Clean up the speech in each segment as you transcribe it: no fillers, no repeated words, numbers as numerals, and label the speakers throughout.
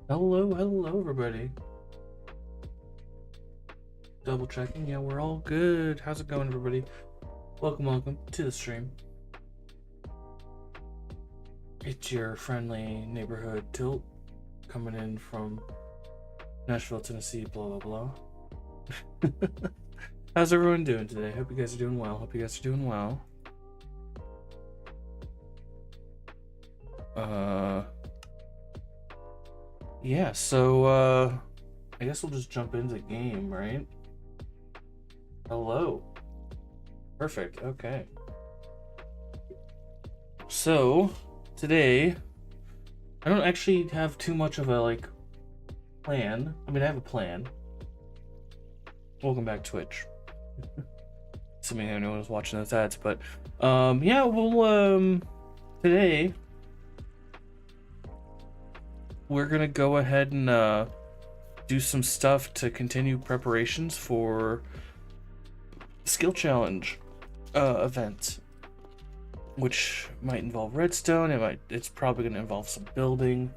Speaker 1: Hello, everybody. Double checking. Yeah, we're all good. How's it going, everybody? Welcome to the stream. It's your friendly neighborhood Tilt coming in from Nashville, Tennessee, blah, blah, blah. How's everyone doing today? Hope you guys are doing well. Yeah, so, I guess we'll just jump into the game, right? Hello. Perfect, okay. So, today, I don't actually have too much of a, plan. I mean, I have a plan. Welcome back, Twitch. Assuming anyone was watching those ads, but, yeah, well, today, we're gonna go ahead and, do some stuff to continue preparations for skill challenge event, which might involve redstone. It's probably going to involve some building.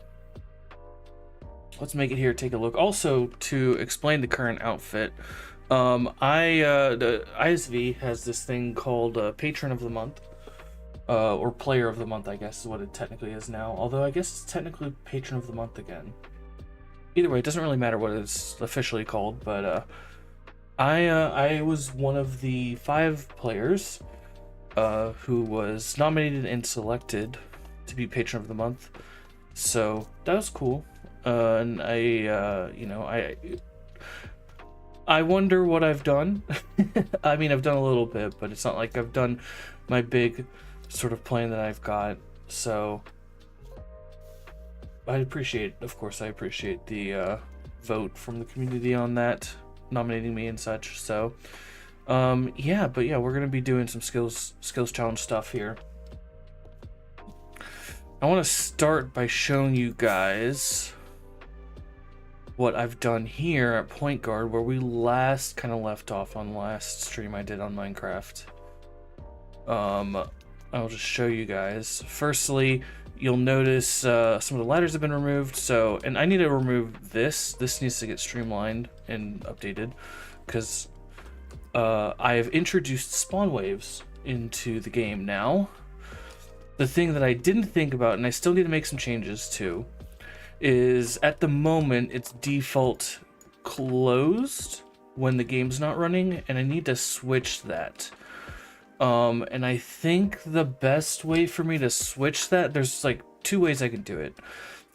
Speaker 1: Let's make it here, take a look. Also, to explain the current outfit, the iSV has this thing called Patron of the Month, or Player of the Month, I guess is what it technically is now. Although I guess it's technically Patron of the Month again. Either way, it doesn't really matter what it's officially called, but I was one of the 5 players who was nominated and selected to be Patron of the Month, so that was cool. And I wonder what I've done. I mean, I've done a little bit, but it's not like I've done my big sort of plan that I've got, so I appreciate the vote from the community on that, nominating me and such. So yeah, we're gonna be doing some skills challenge stuff here. I want to start by showing you guys what I've done here at Point Guard, where we last kind of left off on last stream I did on Minecraft. I'll just show you guys. Firstly, you'll notice some of the ladders have been removed, so, and I need to remove this. This needs to get streamlined and updated, because I have introduced spawn waves into the game now. The thing that I didn't think about, and I still need to make some changes to, is at the moment it's default closed when the game's not running, and I need to switch that. And I think the best way for me to switch that, there's like 2 ways I can do it.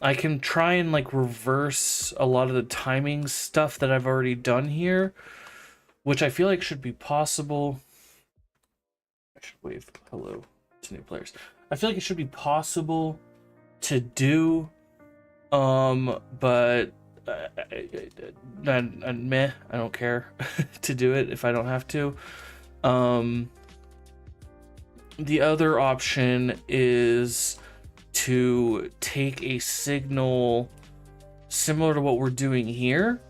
Speaker 1: I can try and like reverse a lot of the timing stuff that I've already done here, which I feel like should be possible. I should wave hello to new players. I feel like it should be possible to do, but meh, I don't care to do it if I don't have to. The other option is to take a signal similar to what we're doing here.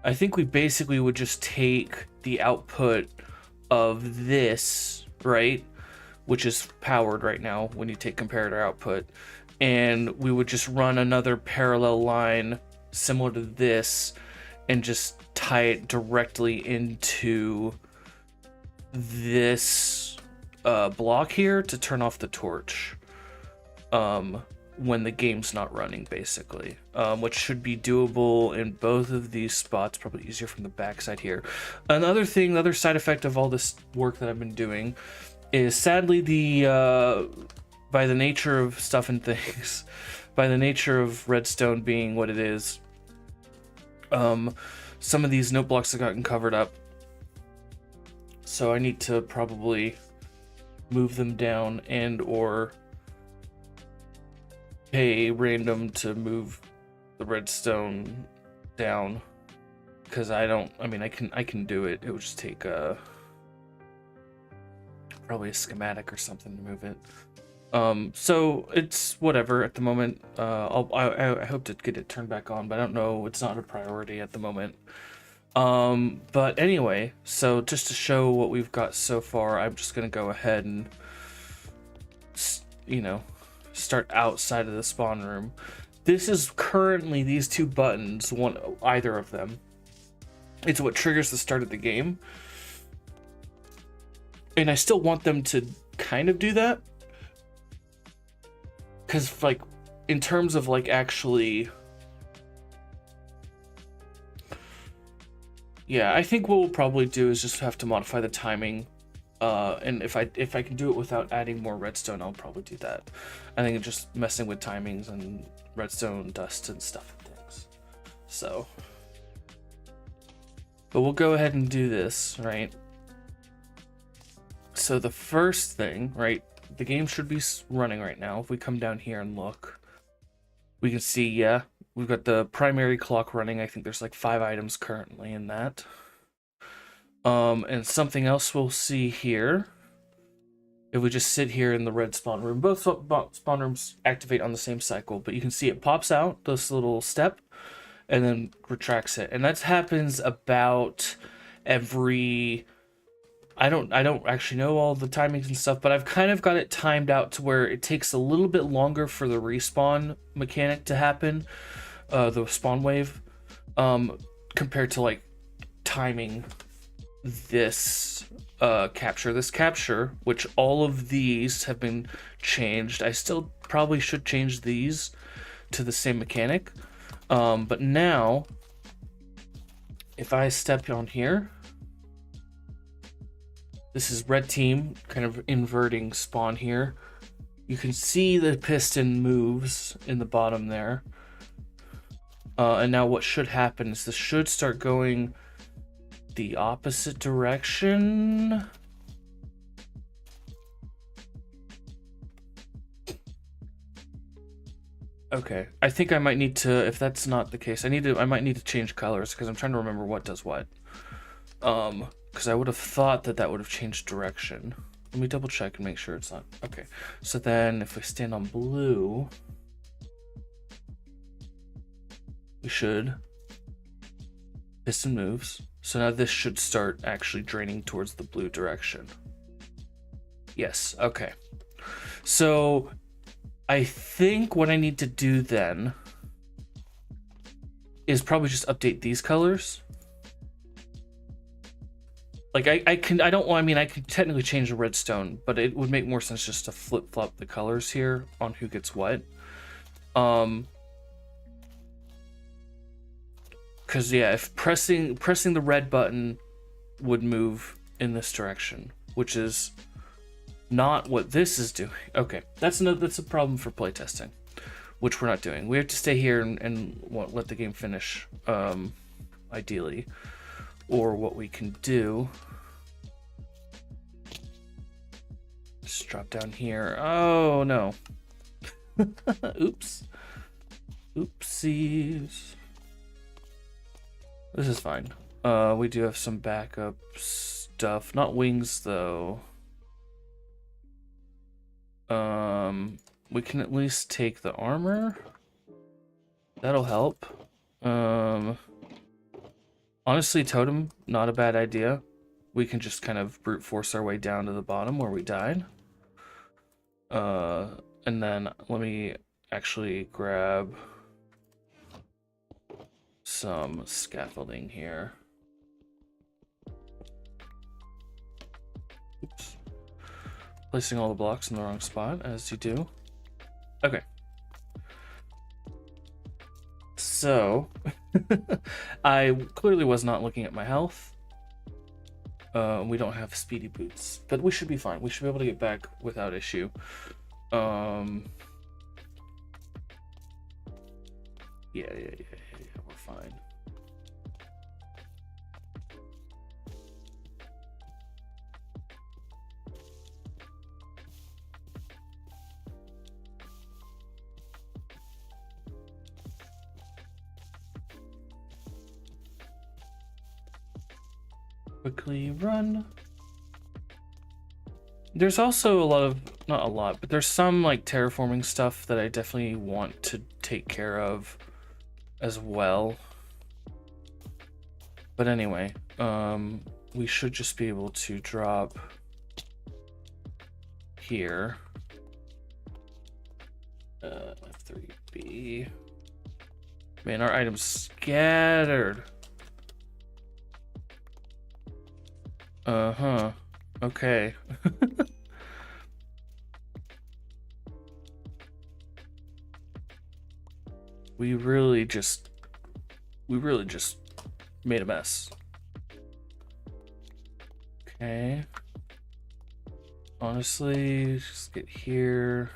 Speaker 1: I think we basically would just take the output of this, right, which is powered right now when you take comparator output, and we would just run another parallel line similar to this and just tie it directly into this block here to turn off the torch when the game's not running, basically, which should be doable in both of these spots. Probably easier from the backside here. Another thing, the other side effect of all this work that I've been doing is, sadly, by the nature of stuff and things, by the nature of redstone being what it is, some of these note blocks have gotten covered up, so I need to probably move them down and or pay random to move the redstone down, because I can do it. It would just take probably a schematic or something to move it. So it's whatever at the moment. I hope to get it turned back on, but I don't know. It's not a priority at the moment. But anyway, so just to show what we've got so far, I'm just gonna go ahead and, start outside of the spawn room. this is currently these two buttons, either of them. It's what triggers the start of the game. And I still want them to kind of do that. Because, like, in terms of, like, actually... Yeah, I think what we'll probably do is just have to modify the timing. And if I can do it without adding more redstone, I'll probably do that. I think it's just messing with timings and redstone dust and stuff and things. So... But we'll go ahead and do this, right? So the first thing, right? The game should be running right now. If we come down here and look, we can see, yeah, we've got the primary clock running. I think there's like 5 items currently in that. And something else we'll see here. If we just sit here in the red spawn room, both spawn rooms activate on the same cycle, but you can see it pops out this little step and then retracts it. And that happens about every... I don't actually know all the timings and stuff, but I've kind of got it timed out to where it takes a little bit longer for the respawn mechanic to happen, the spawn wave, compared to like timing this capture, which all of these have been changed. I still probably should change these to the same mechanic. But now, if I step on here, this is red team, kind of inverting spawn here. You can see the piston moves in the bottom there. And now what should happen is this should start going the opposite direction. Okay, I think I might need to, if that's not the case, I might need to change colors because I'm trying to remember what does what. Because I would have thought that would have changed direction. Let me double check and make sure it's not. Okay, so then if we stand on blue, we should, piston moves. So now this should start actually draining towards the blue direction. Yes, okay. So I think what I need to do then is probably just update these colors. Like I can technically change the redstone, but it would make more sense just to flip-flop the colors here on who gets what. Because yeah, if pressing the red button would move in this direction, which is not what this is doing. Okay, that's a problem for playtesting, which we're not doing. We have to stay here and let the game finish, ideally. Or what we can do, just drop down here. Oh no. Oops. Oopsies. This is fine. We do have some backup stuff. Not wings though. We can at least take the armor. That'll help. Honestly, totem, not a bad idea. We can just kind of brute force our way down to the bottom where we died. And then let me actually grab some scaffolding here. Oops. Placing all the blocks in the wrong spot, as you do. Okay. So, I clearly was not looking at my health. We don't have speedy boots, but we should be fine. We should be able to get back without issue. Yeah, we're fine. Quickly run. There's also a lot of, not a lot, but there's some like terraforming stuff that I definitely want to take care of as well. But anyway, we should just be able to drop here. F3B. Man, our items scattered. Uh-huh. Okay. We really just made a mess. Okay. Honestly, just get here.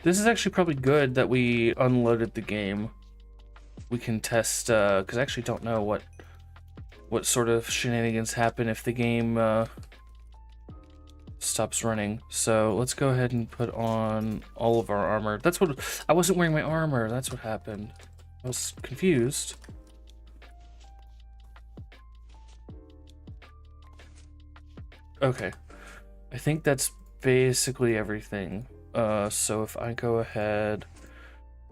Speaker 1: This is actually probably good that we unloaded the game. We can test, because I actually don't know what sort of shenanigans happen if the game stops running. So let's go ahead and put on all of our armor. That's what I wasn't wearing my armor. That's what happened. I was confused. Okay, I think that's basically everything. So if I go ahead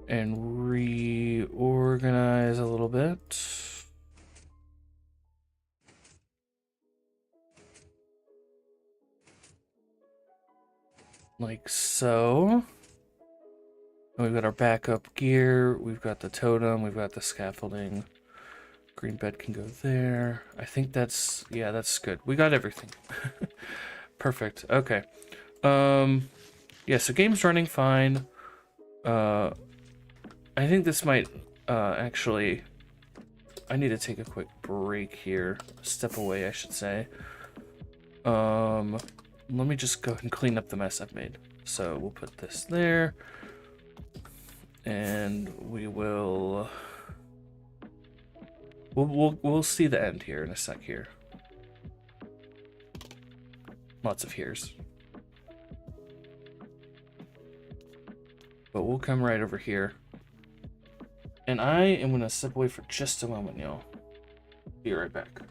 Speaker 1: and reorganize a little bit. Like so. And we've got our backup gear, we've got the totem, we've got the scaffolding. Green bed can go there. I think that's, yeah, that's good. We got everything. Perfect. Okay. Yeah, so game's running fine. I think this might actually, I need to take a quick break here. Step away, I should say. Let me just go ahead and clean up the mess I've made. So we'll put this there. And we will we'll see the end here in a sec here. Lots of here's. But we'll come right over here. And I am gonna step away for just a moment, y'all. Be right back.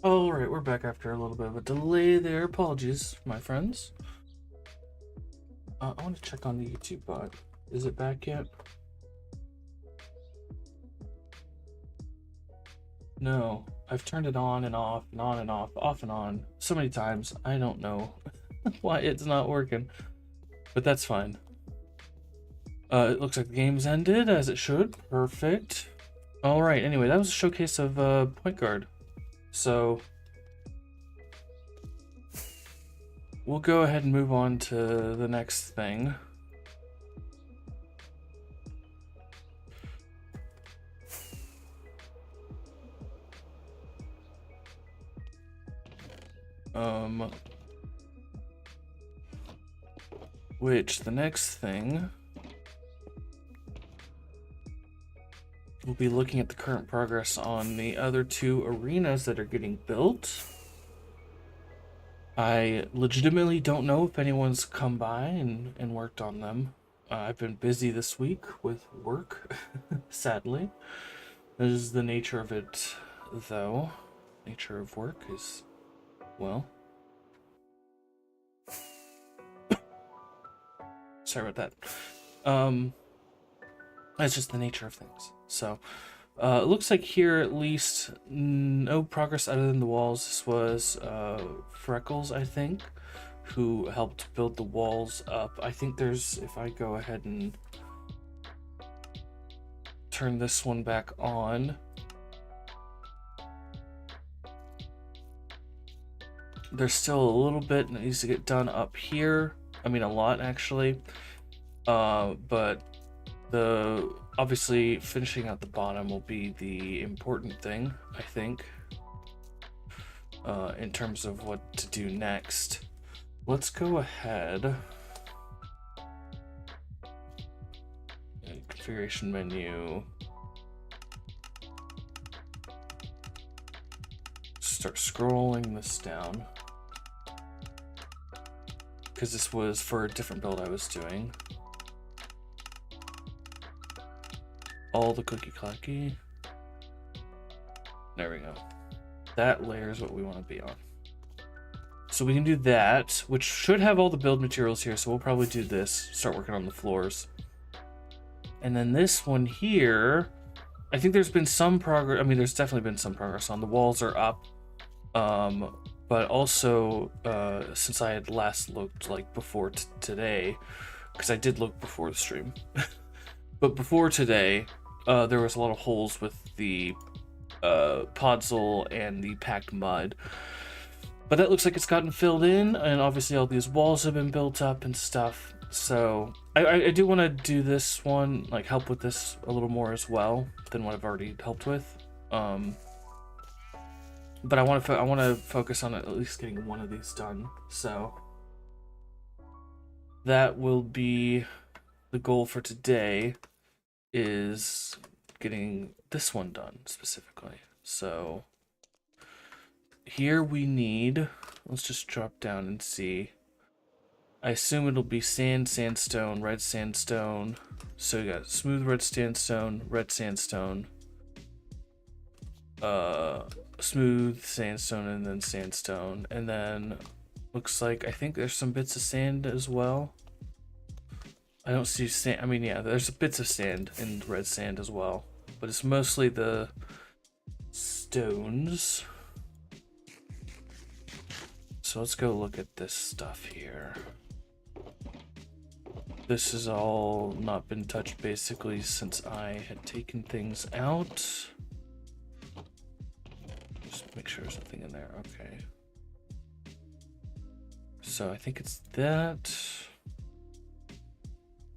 Speaker 1: All right, we're back after a little bit of a delay there. Apologies, my friends. I want to check on the YouTube bot. Is it back yet? No, I've turned it on and off and on and off and on so many times. I don't know why it's not working, but that's fine. It looks like the game's ended as it should. Perfect. All right. Anyway, that was a showcase of point guard. So we'll go ahead and move on to the next thing. Which the next thing we'll be looking at the current progress on the other two arenas that are getting built. I legitimately don't know if anyone's come by and worked on them. I've been busy this week with work, sadly. This is the nature of it, though. Nature of work is, well... Sorry about that. That's just the nature of things. So, it looks like here at least no progress other than the walls. This was Freckles, I think, who helped build the walls up. I think there's, if I go ahead and turn this one back on, there's still a little bit that needs to get done up here. I mean, a lot actually. But obviously finishing out the bottom will be the important thing, I think, in terms of what to do next. Let's go ahead. Configuration menu. Start scrolling this down, because this was for a different build I was doing. All the cookie clacky. There we go. That layer is what we want to be on. So we can do that, which should have all the build materials here, so we'll probably do this, start working on the floors. And then this one here, I think there's been some progress. I mean, there's definitely been some progress on. The walls are up. But also, since I had last looked, like, before today, because I did look before the stream, but before today, there was a lot of holes with the podzol and the packed mud. But that looks like it's gotten filled in, and obviously all these walls have been built up and stuff. So I do want to do this one, like help with this a little more as well than what I've already helped with. But I want to focus on at least getting one of these done. So that will be the goal for today, is getting this one done specifically. So here we need, let's just drop down and see. I assume it'll be sand, sandstone, red sandstone. So you got smooth red sandstone, smooth sandstone, and then sandstone. And then looks like, I think there's some bits of sand as well. I don't see sand. I mean, yeah, there's bits of sand in red sand as well, but it's mostly the stones. So let's go look at this stuff here. This has all not been touched basically since I had taken things out. Just make sure there's nothing in there. Okay. So I think it's that.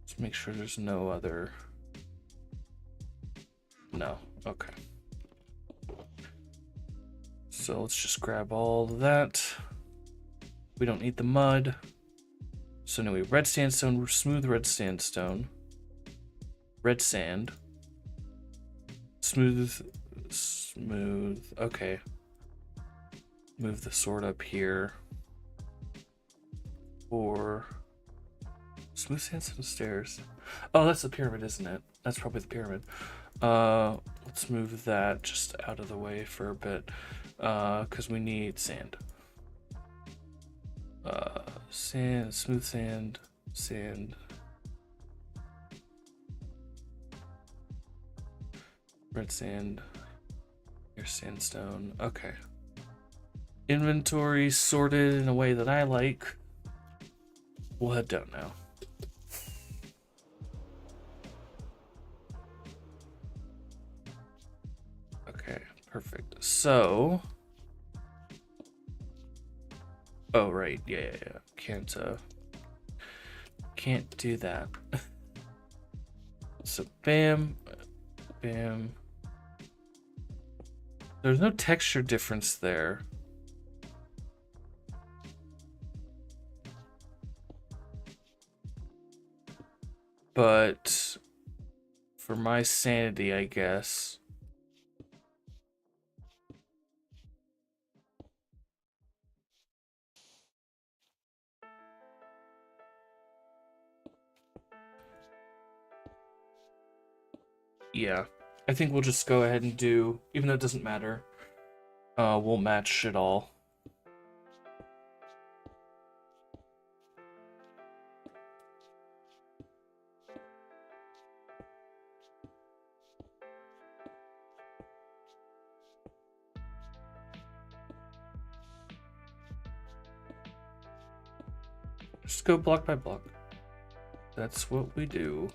Speaker 1: Let's make sure there's no other. No. Okay. So let's just grab all of that. We don't need the mud. So anyway, red sandstone, smooth red sandstone, red sand, smooth, okay. Move the sword up here. Or smooth sandstone stairs. Oh, that's the pyramid, isn't it? That's probably the pyramid. Let's move that just out of the way for a bit, because we need sand. Sand, smooth sand, Sand. Red sand. Here's sandstone. Okay. Inventory sorted in a way that I like. We'll head down now. Okay, perfect. So, oh right, yeah. Can't do that. So bam, bam. There's no texture difference there. But for my sanity, I guess. Yeah, I think we'll just go ahead and do, even though it doesn't matter, we'll match it all. Just go block by block. That's what we do.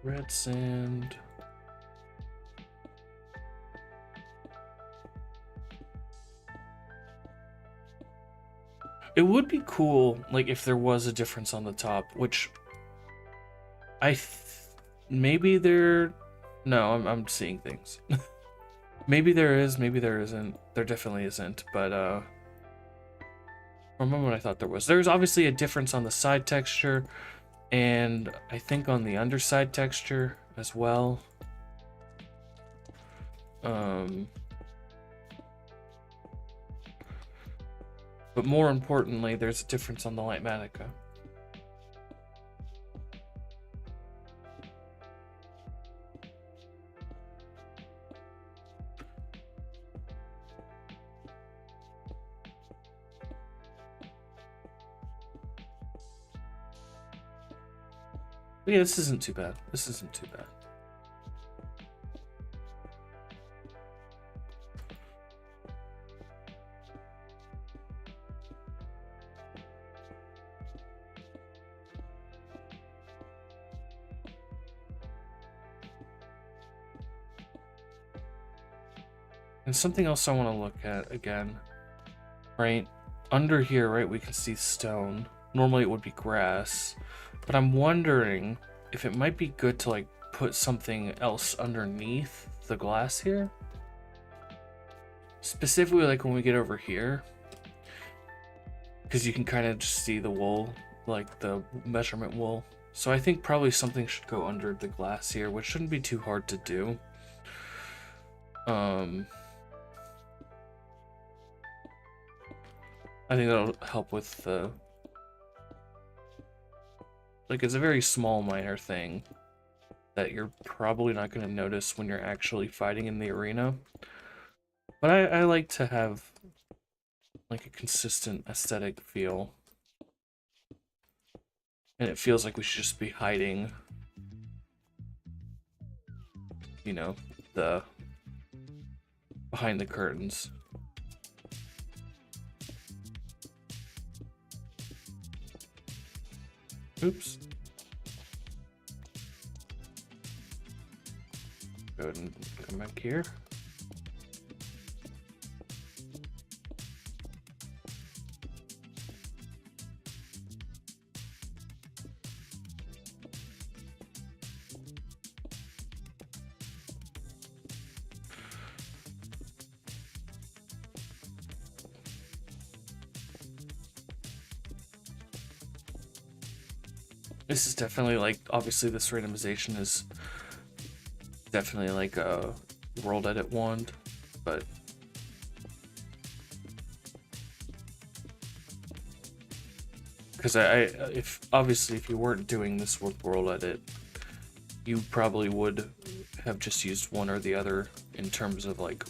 Speaker 1: Red sand. It would be cool, like, if there was a difference on the top, which maybe there. No, I'm seeing things. Maybe there is, maybe there isn't. There definitely isn't, but from when I thought there was. There's obviously a difference on the side texture, and I think on the underside texture as well. But more importantly, there's a difference on the light matica. But yeah, this isn't too bad. This isn't too bad. And something else I want to look at again, right? Under here, right, we can see stone. Normally it would be grass, but I'm wondering if it might be good to like put something else underneath the glass here. Specifically like when we get over here, because you can kind of just see the wool, like the measurement wool. So I think probably something should go under the glass here, which shouldn't be too hard to do. I think that'll help with the... Like, it's a very small, minor thing that you're probably not going to notice when you're actually fighting in the arena. But I like to have, like, a consistent aesthetic feel. And it feels like we should just be hiding, you know, the... behind the curtains. Oops. Go ahead and come back here. This is definitely like, obviously this randomization is definitely like a world edit wand, but because if obviously if you weren't doing this with world edit, you probably would have just used one or the other in terms of like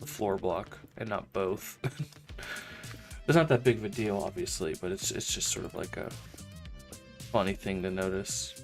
Speaker 1: the floor block and not both. It's not that big of a deal, obviously, but it's just sort of like a funny thing to notice.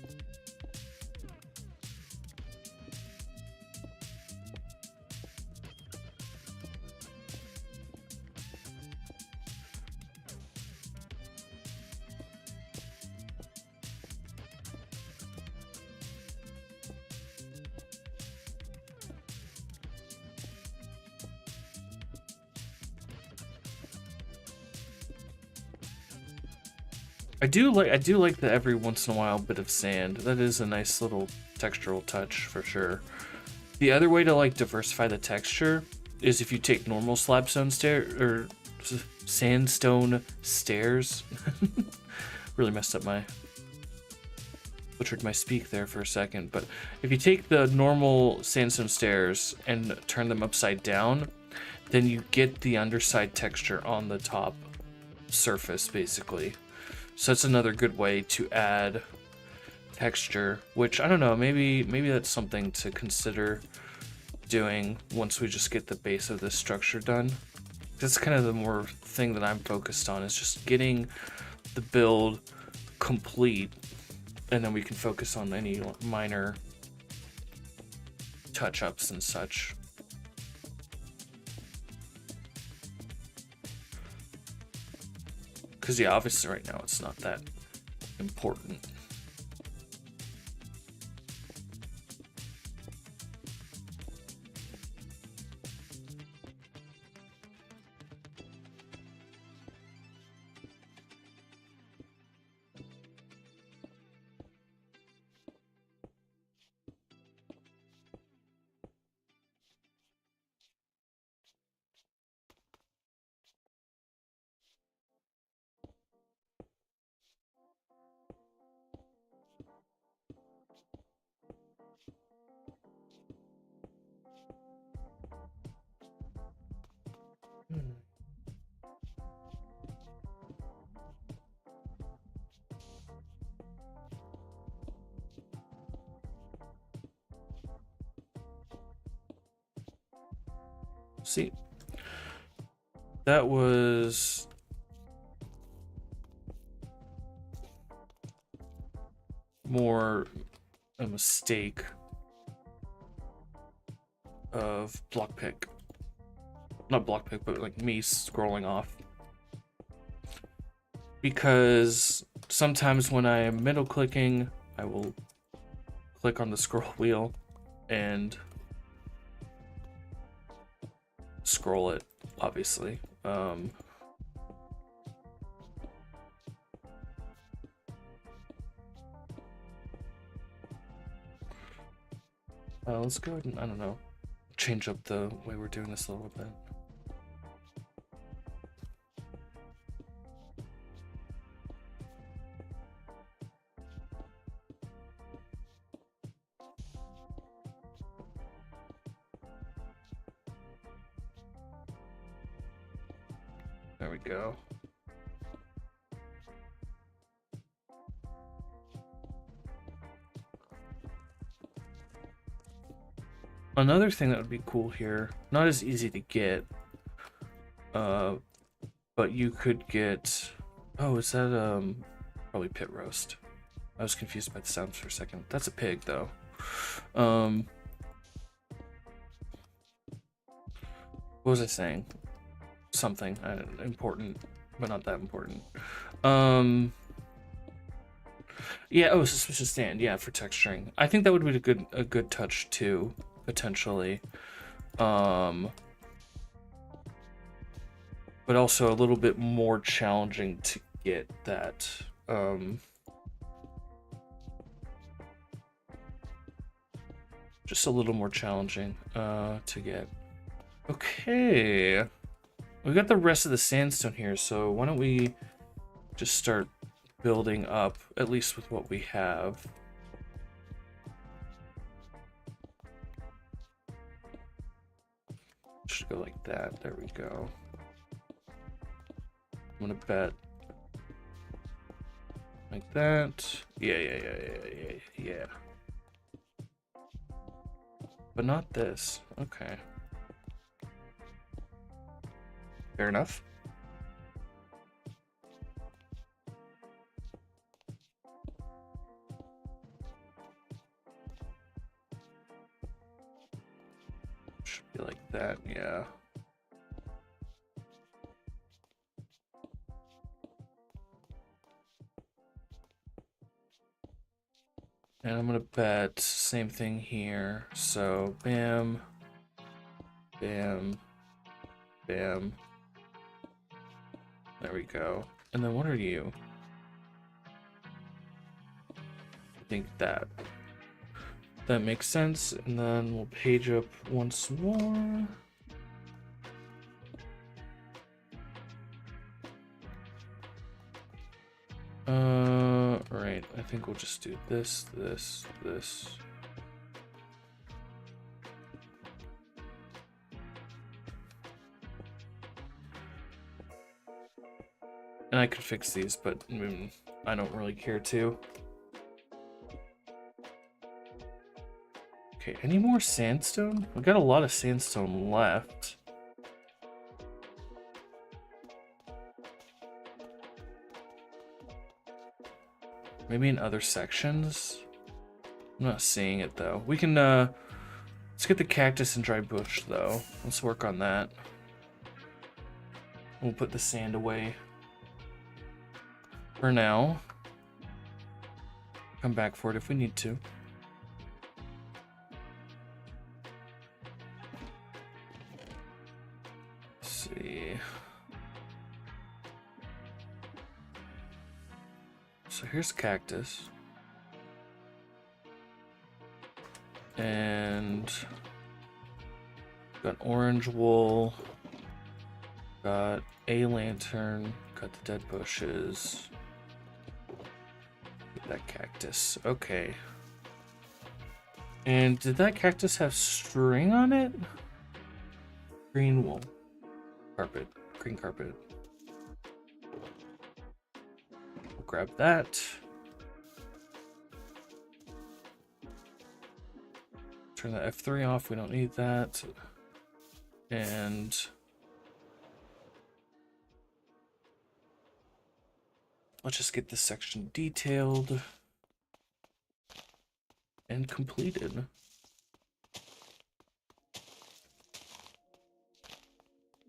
Speaker 1: I do like the every once in a while bit of sand. That is a nice little textural touch for sure. The other way to like diversify the texture is if you take normal slabstone or sandstone stairs. Really messed up butchered my speak there for a second, but if you take the normal sandstone stairs and turn them upside down, then you get the underside texture on the top surface basically. So that's another good way to add texture, which I don't know, maybe that's something to consider doing once we just get the base of this structure done. That's kind of the more thing that I'm focused on, is just getting the build complete, and then we can focus on any minor touch-ups and such. Because yeah, obviously right now it's not that important. See, that was more a mistake of block pick. Not block pick, but like me scrolling off. Because sometimes when I am middle clicking, I will click on the scroll wheel and scroll it, obviously. Let's go ahead and, I don't know, change up the way we're doing this a little bit. There we go. Another thing that would be cool here, not as easy to get, but you could get, oh, is that, probably pit roast. I was confused by the sounds for a second. That's a pig, though. What was I saying? Something important, but not that important. Yeah, oh, suspicious stand. Yeah, for texturing. I think that would be a good touch too, potentially. But also a little bit more challenging to get that. Just a little more challenging to get. Okay. We got the rest of the sandstone here, so why don't we just start building up, at least with what we have. Should go like that. There we go. I'm gonna bet like that. Yeah. But not this. Okay. Fair enough. Should be like that, yeah. And I'm gonna bet same thing here. So bam, bam, bam. There we go. And then what are you? I think that makes sense. And then we'll page up once more. Right. I think we'll just do this. And I could fix these, but I don't really care to. Okay, any more sandstone? We've got a lot of sandstone left. Maybe in other sections? I'm not seeing it though. We can, let's get the cactus and dry bush though. Let's work on that. We'll put the sand away for now. Come back for it if we need to. Let's see. So here's cactus. And got orange wool. Got a lantern. Got the dead bushes. Get that cactus. Okay. And did that cactus have string on it? Green wool. Carpet. Green carpet. Grab that. Turn the F3 off. We don't need that. And let's just get this section detailed and completed.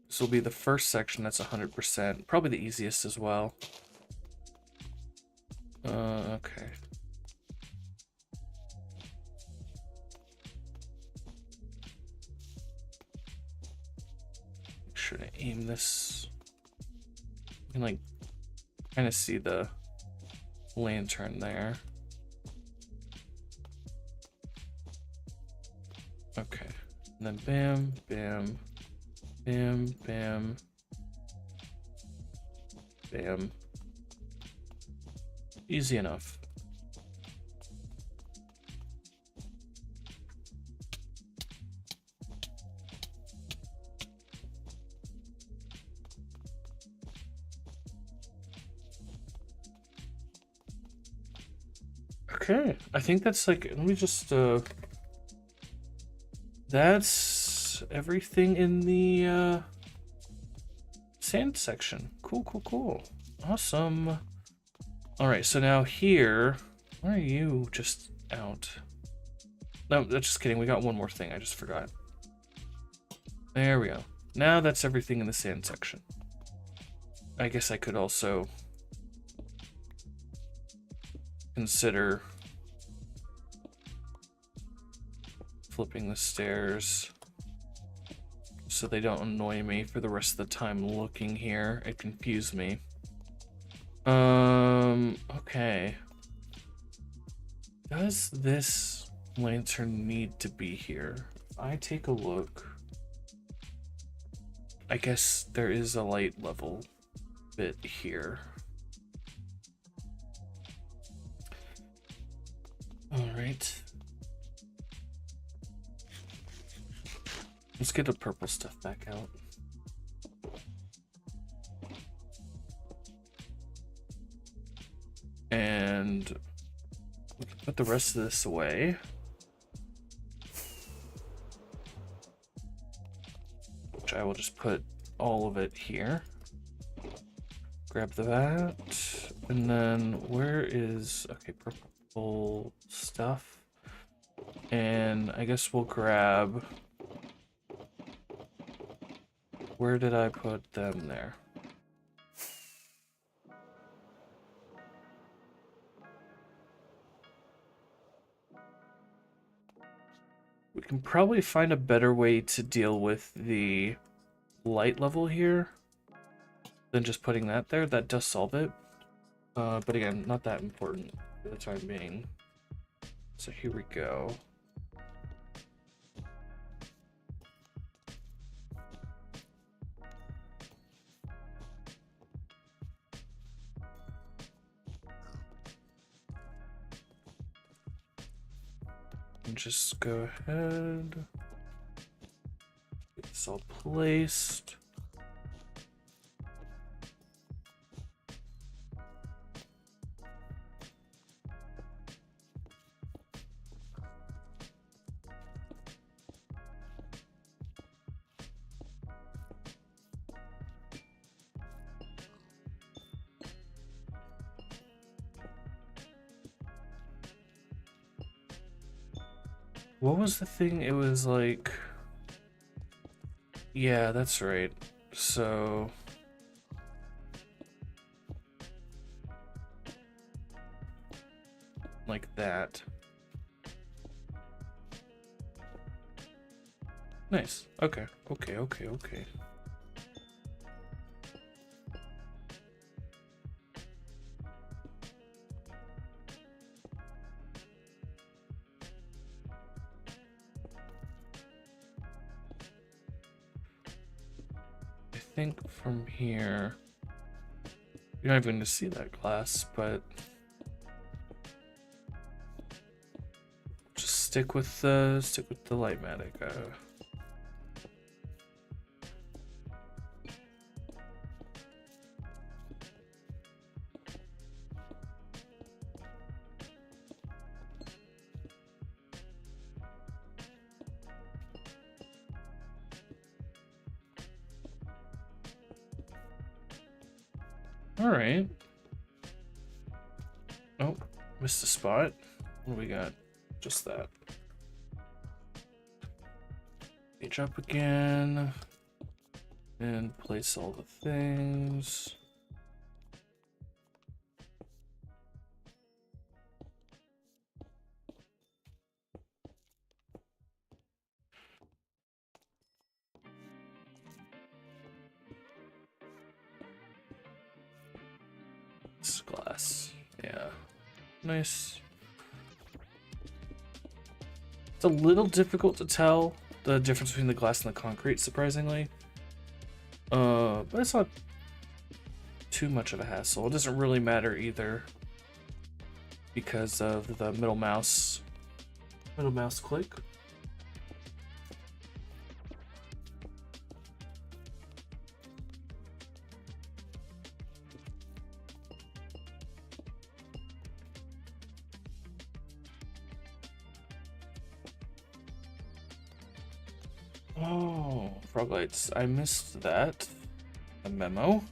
Speaker 1: This will be the first section that's 100%. Probably the easiest as well. Okay. Make sure to aim this. You can like kind of see the lantern there. Okay. And then bam, bam, bam, bam, bam. Easy enough. Okay, I think that's like, let me just, that's everything in the, sand section. Cool. Awesome. All right, so now here, why are you just out? No, that's just kidding. We got one more thing. I just forgot. There we go. Now that's everything in the sand section. I guess I could also consider flipping the stairs so they don't annoy me for the rest of the time looking here. It confused me. Okay. Does this lantern need to be here? If I take a look, I guess there is a light level bit here. right. Let's get the purple stuff back out. And we can put the rest of this away. Which I will just put all of it here. Grab that. And then where is, okay, purple stuff. And I guess we'll grab, where did I put them there? We can probably find a better way to deal with the light level here than just putting that there. That does solve it. But again, not that important for the time being. So here we go. And just go ahead. Get this all placed. What was the thing? It was like, yeah, that's right. So like that. Nice. Okay. Okay. I think from here, you're not even going to see that glass, but just stick with the Lightmatic. All right. Oh, missed a spot. What do we got? Just that. Page up again. And place all the things. This glass. Yeah. Nice. It's a little difficult to tell the difference between the glass and the concrete, surprisingly. But it's not too much of a hassle. It doesn't really matter either because of the middle mouse click. Oh, frog lights. I missed that. A memo.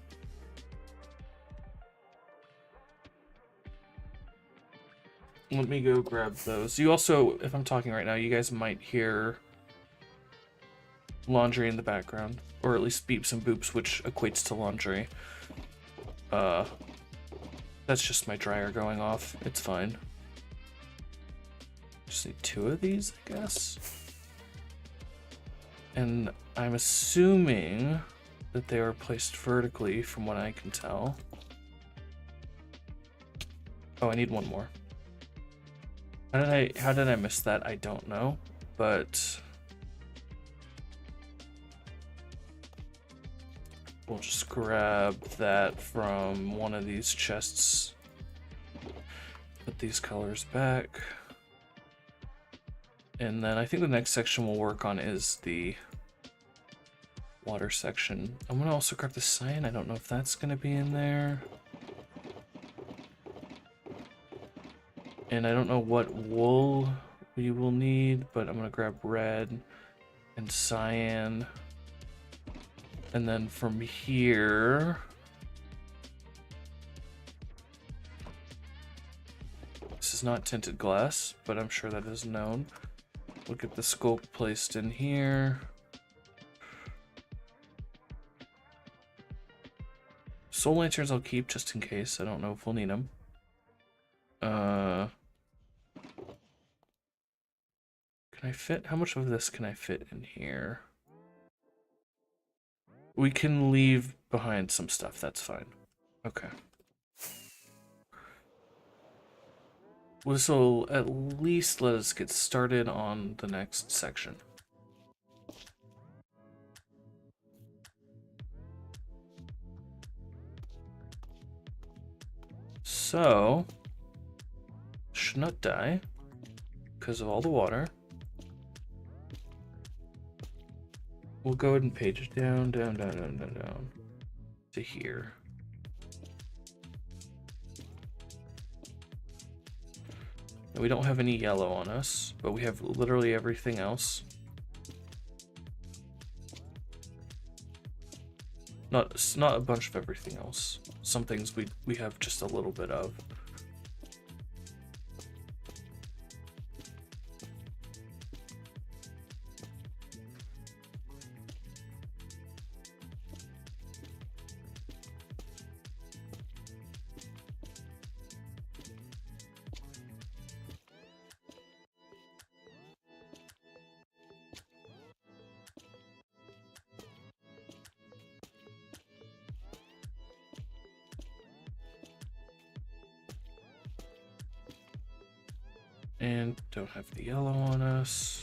Speaker 1: Let me go grab those. You also, if I'm talking right now, you guys might hear laundry in the background, or at least beeps and boops, which equates to laundry. That's just my dryer going off. It's fine. Just need 2 of these, I guess. And I'm assuming that they are placed vertically from what I can tell. Oh, I need 1 more. How did I miss that? I don't know, but we'll just grab that from one of these chests. Put these colors back. And then I think the next section we'll work on is the water section. I'm gonna also grab the cyan. I don't know if that's gonna be in there. And I don't know what wool we will need, but I'm gonna grab red and cyan. And then from here, this is not tinted glass, but I'm sure that is known. We'll get the scope placed in here. Soul lanterns I'll keep just in case. I don't know if we'll need them. Can I fit? How much of this can I fit in here? We can leave behind some stuff. That's fine. Okay. Well, this will at least let us get started on the next section. So, should not die because of all the water. We'll go ahead and page down to here. And we don't have any yellow on us, but we have literally everything else. Not a bunch of everything else. Some things we have just a little bit of. And don't have the yellow on us.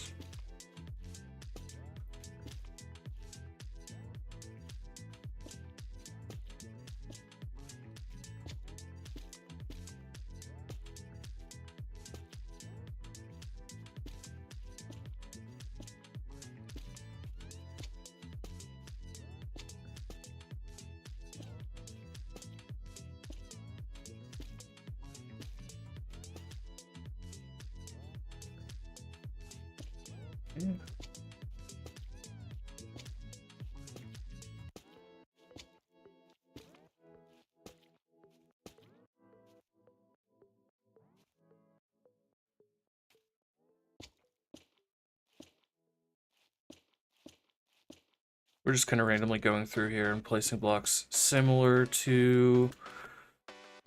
Speaker 1: We're just kind of randomly going through here and placing blocks similar to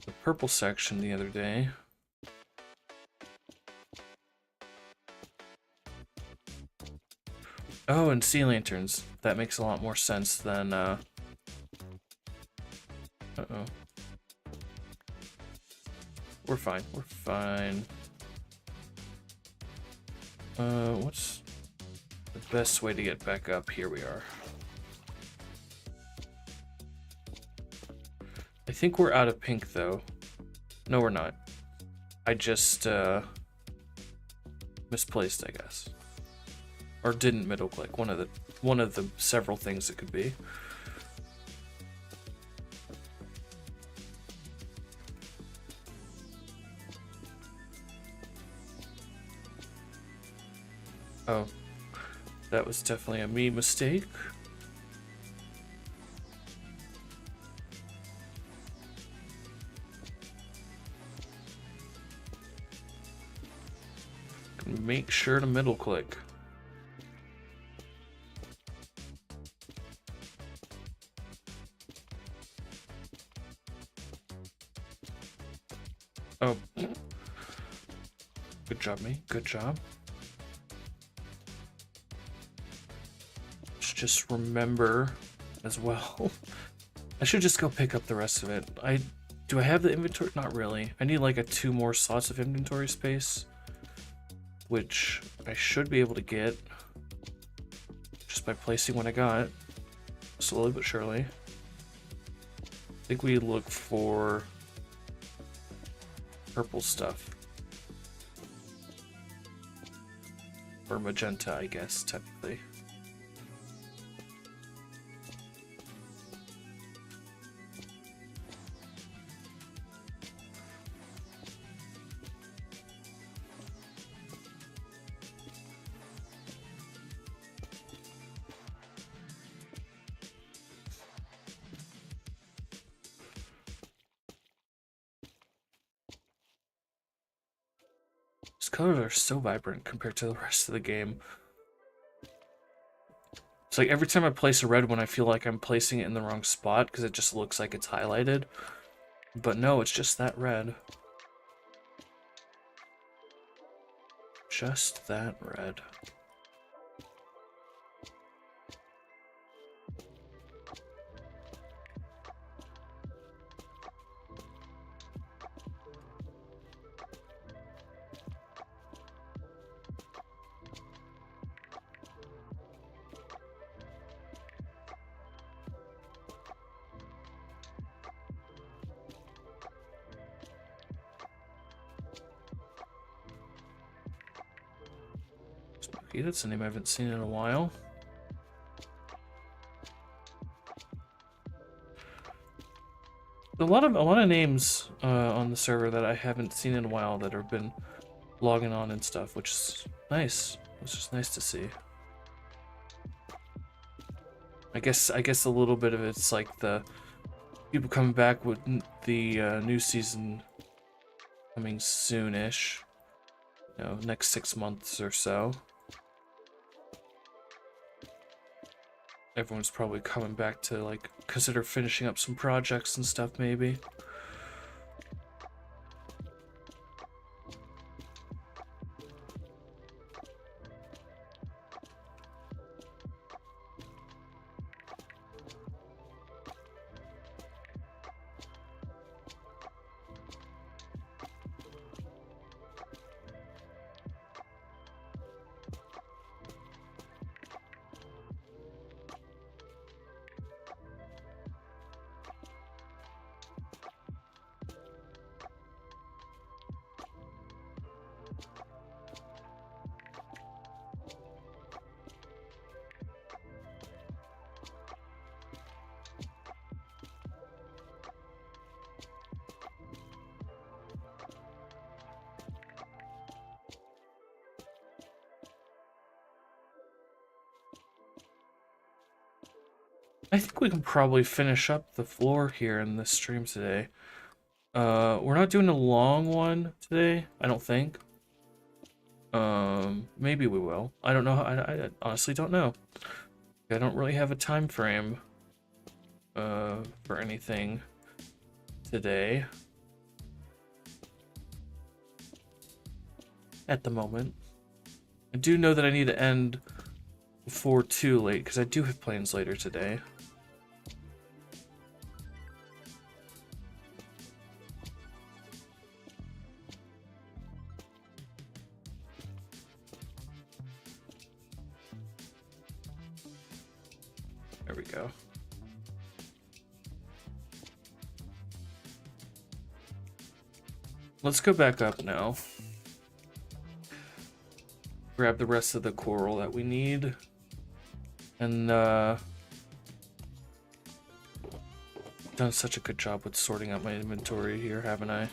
Speaker 1: the purple section the other day. Oh, and sea lanterns. That makes a lot more sense than, uh-oh. We're fine, we're fine. What's the best way to get back up? Here we are. I think we're out of pink, though. No, we're not. I just, misplaced, I guess. Or didn't middle click. One of the several things it could be. Oh, that was definitely a me mistake. Make sure to middle click. Oh. Good job, me. Good job. Just remember as well. I should just go pick up the rest of it. Do I have the inventory? Not really. I need like 2 more slots of inventory space, which I should be able to get just by placing what I got, slowly but surely. I think we look for purple stuff. Or magenta, I guess, technically. These colors are so vibrant compared to the rest of the game. It's like every time I place a red one, I feel like I'm placing it in the wrong spot because it just looks like it's highlighted. But no, it's just that red. Just that red. Spooky, that's a name I haven't seen in a while. A lot of names on the server that I haven't seen in a while that have been logging on and stuff, which is nice. It's just nice to see. I guess a little bit of it's like the people coming back with the new season coming soonish. You know, next 6 months or so. Everyone's probably coming back to like consider finishing up some projects and stuff maybe. I think we can probably finish up the floor here in this stream today. We're not doing a long one today, I don't think. Maybe we will. I don't know. I honestly don't know. I don't really have a time frame for anything today at the moment. I do know that I need to end before too late because I do have plans later today. There we go. Let's go back up now. Grab the rest of the coral that we need. And done such a good job with sorting out my inventory here, haven't I?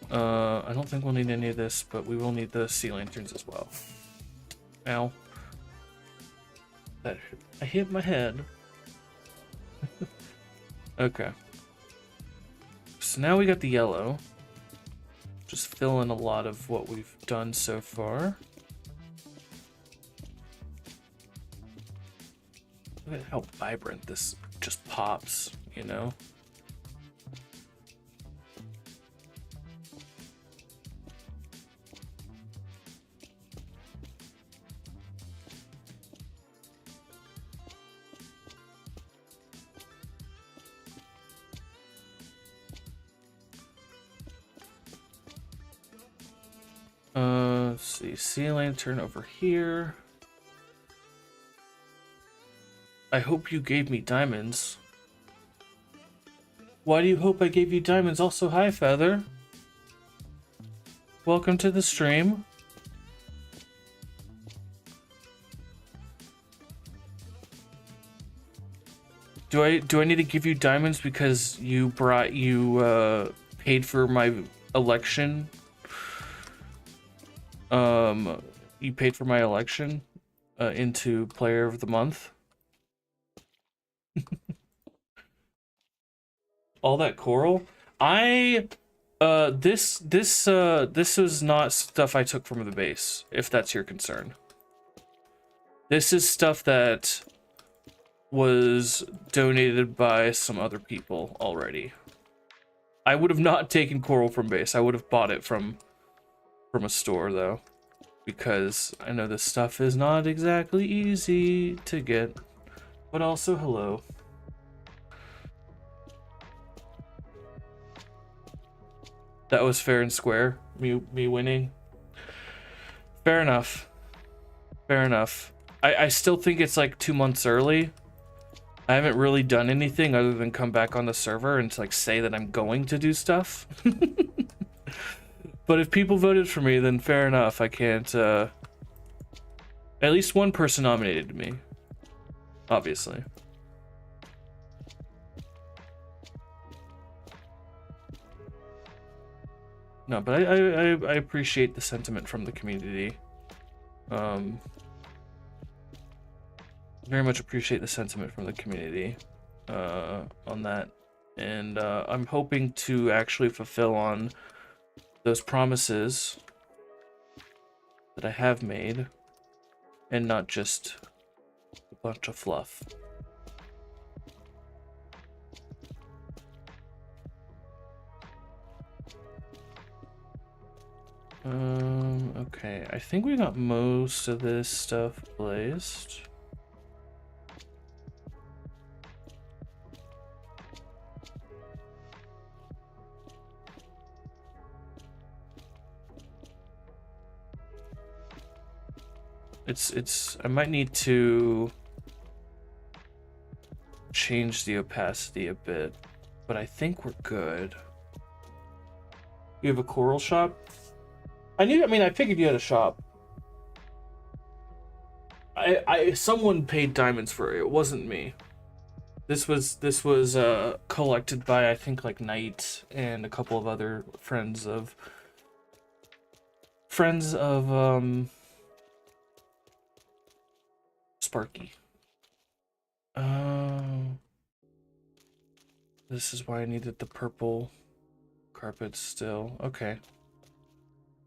Speaker 1: I don't think we'll need any of this, but we will need the sea lanterns as well. Ow. I hit my head. Okay. So now we got the yellow. Just fill in a lot of what we've done so far. Look at how vibrant this just pops, you know? Let's see, sea lantern over here. I hope you gave me diamonds. Why do you hope I gave you diamonds? Also, hi, Feather. Welcome to the stream. Do I need to give you diamonds because you paid for my election? You paid for my election into Player of the Month. All that coral. This was not stuff I took from the base, if that's your concern. This is stuff that was donated by some other people already. I would have not taken coral from base. I would have bought it from a store though, because I know this stuff is not exactly easy to get. But also hello. That was fair and square. Me winning. Fair enough. Fair enough. I still think it's like 2 months early. I haven't really done anything other than come back on the server and like say that I'm going to do stuff. But if people voted for me, then fair enough. I can't. At least one person nominated me. Obviously. No, but I appreciate the sentiment from the community. Very much appreciate the sentiment from the community on that, and I'm hoping to actually fulfill on those promises that I have made, and not just a bunch of fluff. Okay, I think we got most of this stuff placed. I might need to change the opacity a bit, but I think we're good. You have a coral shop? I figured you had a shop. Someone paid diamonds for it. It wasn't me. This was collected by, I think, like Knight and a couple of other friends of Sparky. This is why I needed the purple carpet still. Okay.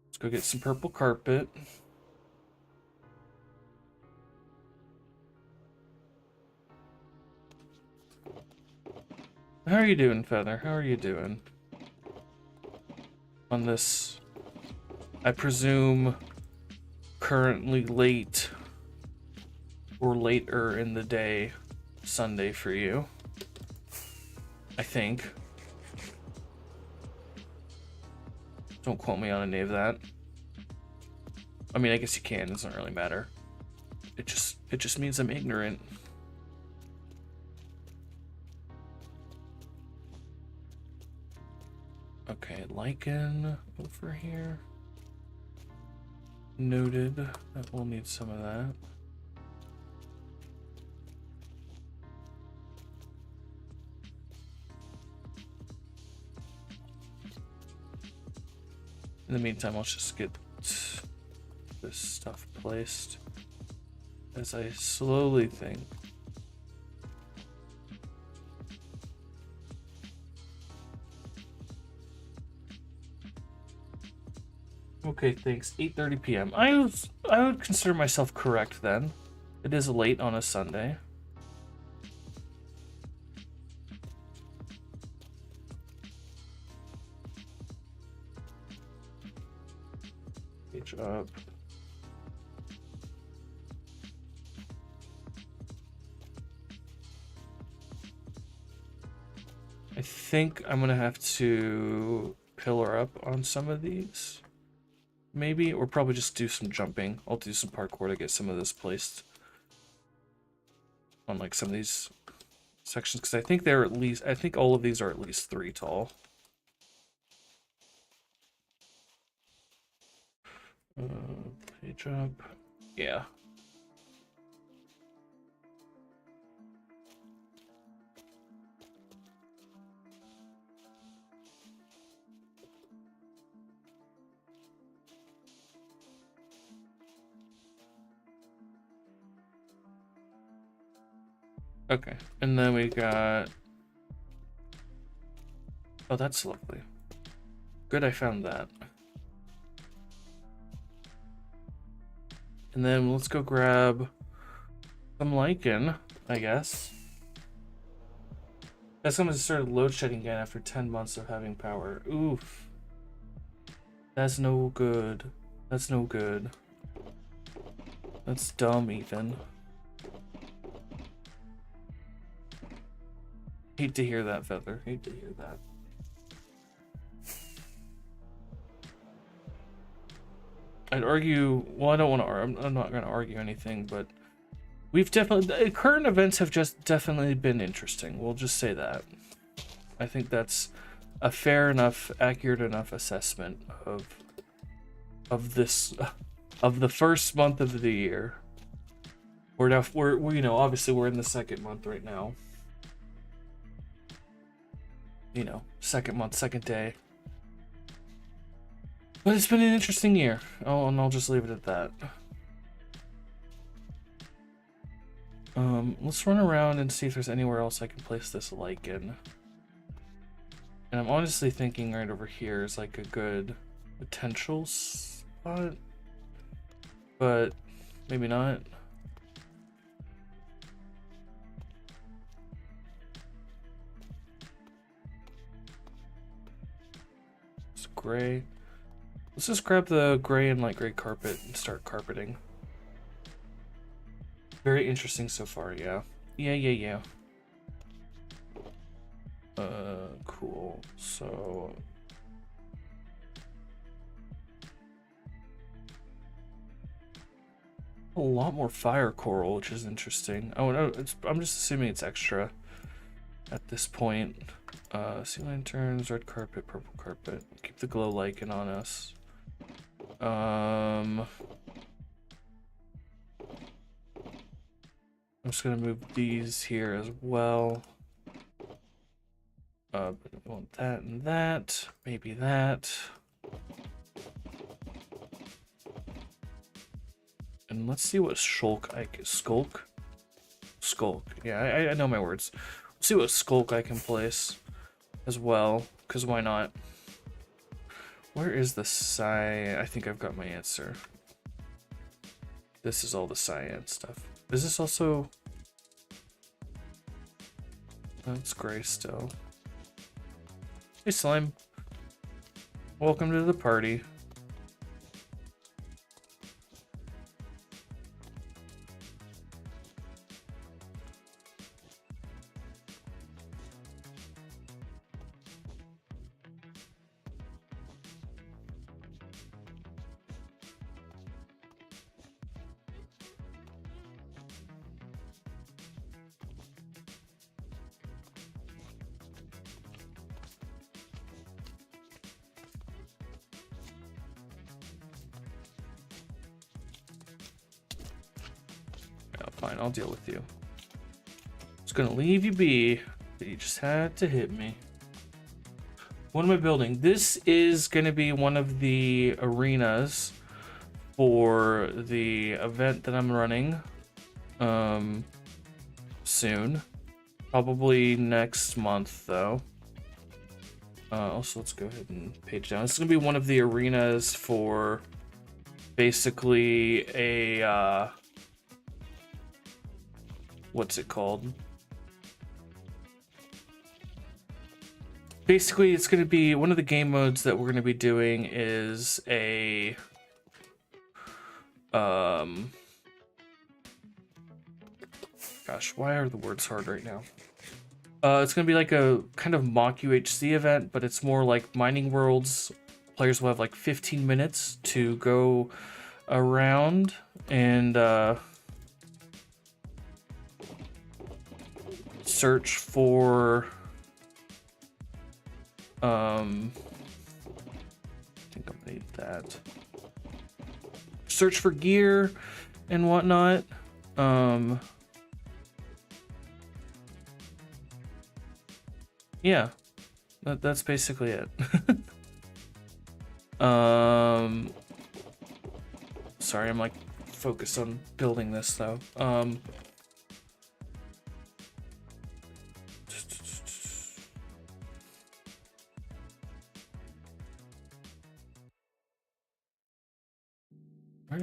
Speaker 1: Let's go get some purple carpet. How are you doing, Feather? How are you doing? On this, I presume, currently late or later in the day Sunday for you. I think. Don't quote me on any of that. I mean, I guess you can. It doesn't really matter. It just means I'm ignorant. Okay, lichen over here. Noted. That we'll need some of that. In the meantime, I'll just get this stuff placed as I slowly think. Okay, thanks. 8:30 p.m. I would consider myself correct then. It is late on a Sunday. Page up. I think I'm gonna have to pillar up on some of these. Maybe, or probably just do some jumping. I'll do some parkour to get some of this placed on like some of these sections, because I think they're at least, I think all of these are at least 3 tall. Page up. Yeah. Okay, and then we got... Oh, that's lovely. Good, I found that. And then let's go grab some lichen, I guess. That's going to start load shedding again after 10 months of having power. Oof. That's no good. That's no good. That's dumb, Ethan. Hate to hear that, Feather. Hate to hear that. I'd argue... Well, I don't want to... I'm not going to argue anything, but... We've definitely... Current events have just definitely been interesting. We'll just say that. I think that's a fair enough, accurate enough assessment of this... Of the first month of the year. We're you know, obviously we're in the second month right now. You know, second month, second day. But it's been an interesting year. Oh, and I'll just leave it at that. Let's run around and see if there's anywhere else I can place this lichen. And I'm honestly thinking right over here is like a good potential spot. But maybe not. It's gray. Let's just grab the gray and light gray carpet and start carpeting. Very interesting so far, yeah. Yeah. Cool. So... a lot more fire coral, which is interesting. Oh no, I'm just assuming it's extra at this point. Sea lanterns, red carpet, purple carpet. Keep the glow lichen on us. I'm just gonna move these here as well. But I want that and that. Maybe that. And let's see what skulk. Yeah, I know my words. Let's see what skulk I can place as well, because why not? Where is the cyan? I think I've got my answer. This is all the cyan stuff. Is this also... That's gray still. Hey, Slime. Welcome to the party. Fine, I'll deal with you. Just gonna leave you be, but you just had to hit me. What am I building? This is gonna be one of the arenas for the event that I'm running soon. Probably next month though. Also, let's go ahead and page down. This is gonna be one of the arenas for basically a what's it called? Basically, it's going to be one of the game modes that we're going to be doing is a gosh, why are the words hard right now? It's going to be like a kind of mock UHC event, but it's more like mining worlds. Players will have like 15 minutes to go around and search for I think I'm gonna need that. Search for gear and whatnot. Yeah, that's basically it. Sorry, I'm like focused on building this though.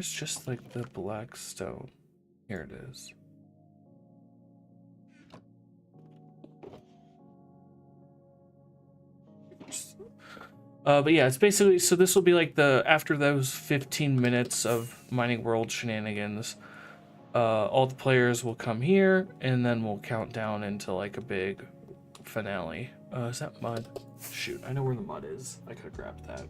Speaker 1: Where's just like the black stone? Here it is. But yeah, it's basically, so this will be like after those 15 minutes of Mining World shenanigans, all the players will come here, and then we'll count down into like a big finale. Is that mud? Shoot, I know where the mud is. I could have grabbed that.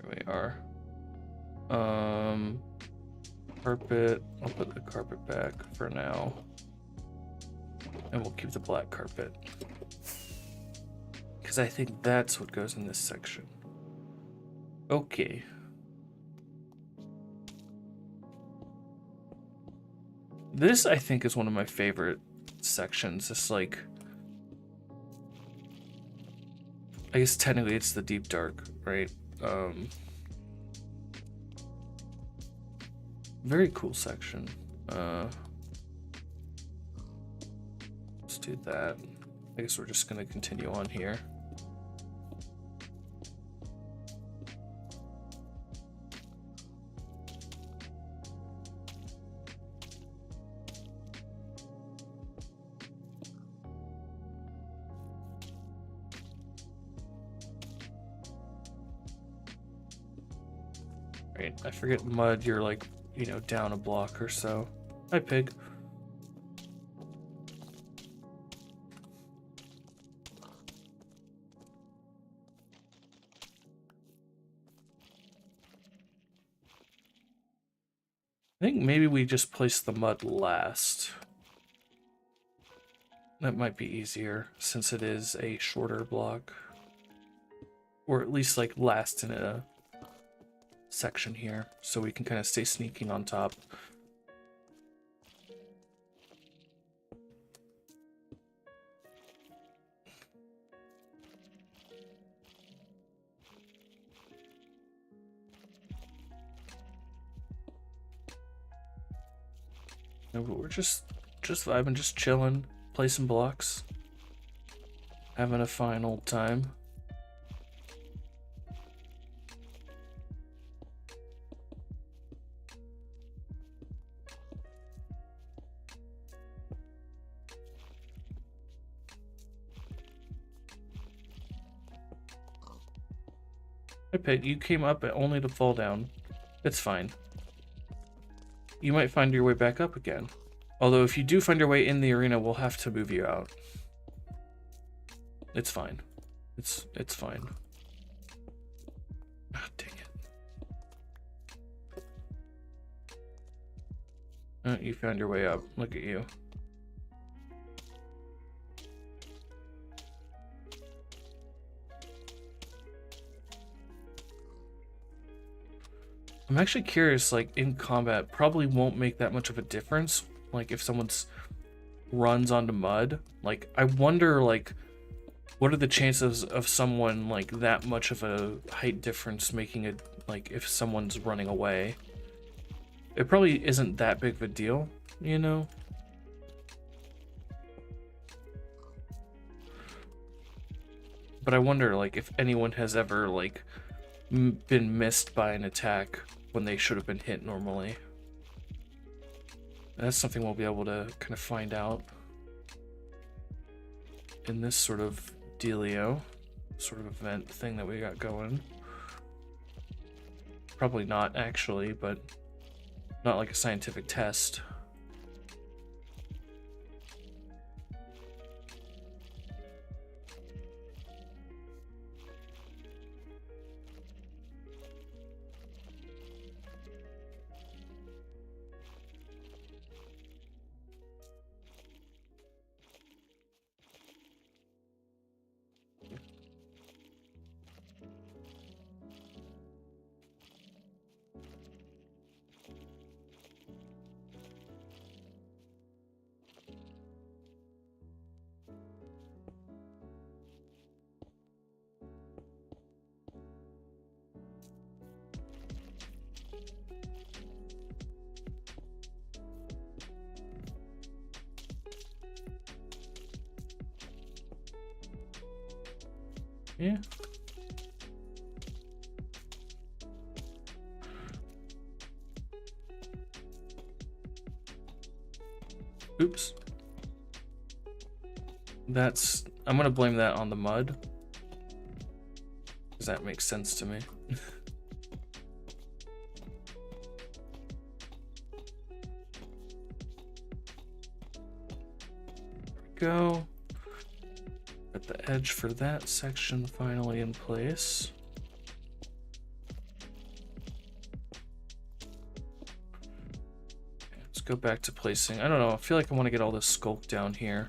Speaker 1: Here we are. Carpet. I'll put the carpet back for now. And we'll keep the black carpet. Because I think that's what goes in this section. Okay. This, I think, is one of my favorite sections. It's like... I guess technically it's the deep dark, right? Very cool section. Let's do that. I guess we're just gonna continue on here. Right, I forget mud, you're like, you know, down a block or so. Hi, pig. I think maybe we just place the mud last. That might be easier since it is a shorter block. Or at least like last in a section here, so we can kind of stay sneaking on top. No, but we're just vibing, just chilling, placing blocks, having a fine old time. Hey, Pig, you came up only to fall down. It's fine. You might find your way back up again. Although if you do find your way in the arena, we'll have to move you out. It's fine. It's fine. Ah, dang it. You found your way up. Look at you. I'm actually curious, like, in combat, probably won't make that much of a difference. Like, if someone's runs onto mud, like, I wonder, like, what are the chances of someone, like, that much of a height difference making it, like, if someone's running away? It probably isn't that big of a deal, you know? But I wonder, like, if anyone has ever, like, been missed by an attack when they should have been hit normally. And that's something we'll be able to kind of find out in this sort of dealio, sort of event thing that we got going. Probably not actually, but not like a scientific test. Yeah. Oops. I'm gonna blame that on the mud. Because that makes sense to me. Go. Got the edge for that section finally in place. Okay, let's go back to placing. I don't know, I feel like I want to get all this sculpt down here.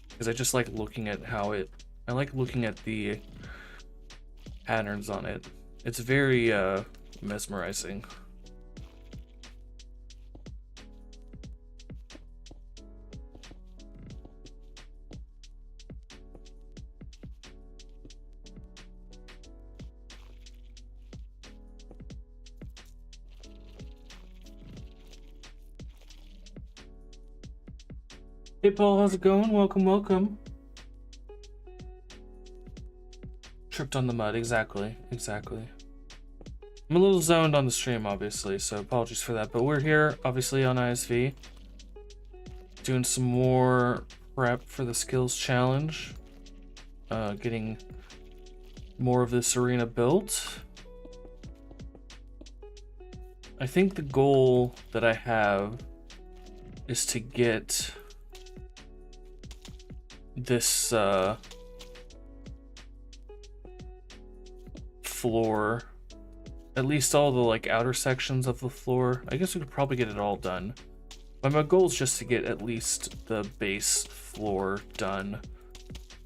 Speaker 1: Because I just like looking at how I like looking at the patterns on it. It's very mesmerizing. Hey Paul, how's it going? Welcome, welcome. Tripped on the mud, exactly. I'm a little zoned on the stream, obviously, so apologies for that. But we're here, obviously, on iSV, doing some more prep for the skills challenge, getting more of this arena built. I think the goal that I have is to get this floor, at least all the like outer sections of the floor. I guess we could probably get it all done, but my goal is just to get at least the base floor done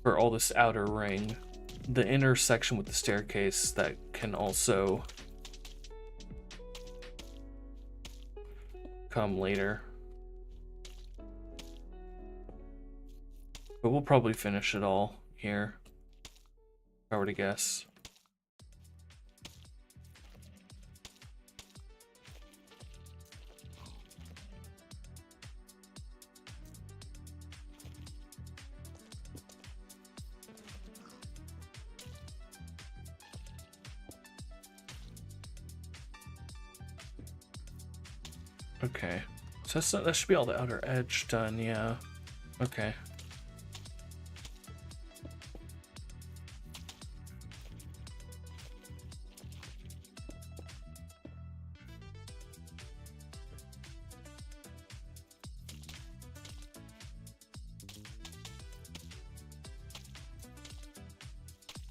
Speaker 1: for all this outer ring. The inner section with the staircase, that can also come later. But we'll probably finish it all here, if I were to guess. Okay, so that should be all the outer edge done, yeah. Okay.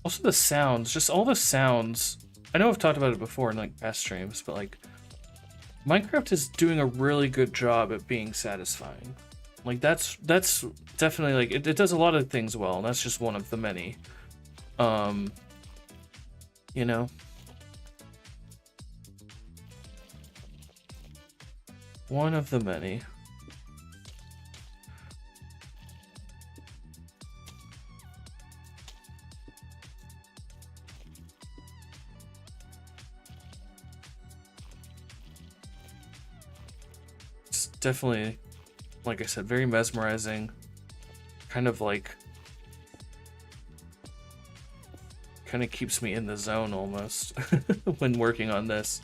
Speaker 1: Also the sounds, just all the sounds. I know I've talked about it before in like past streams, but like Minecraft is doing a really good job at being satisfying. Like that's definitely like it does a lot of things well, and that's just one of the many. You know. One of the many. Definitely, like I said, very mesmerizing. Kind of keeps me in the zone almost when working on this.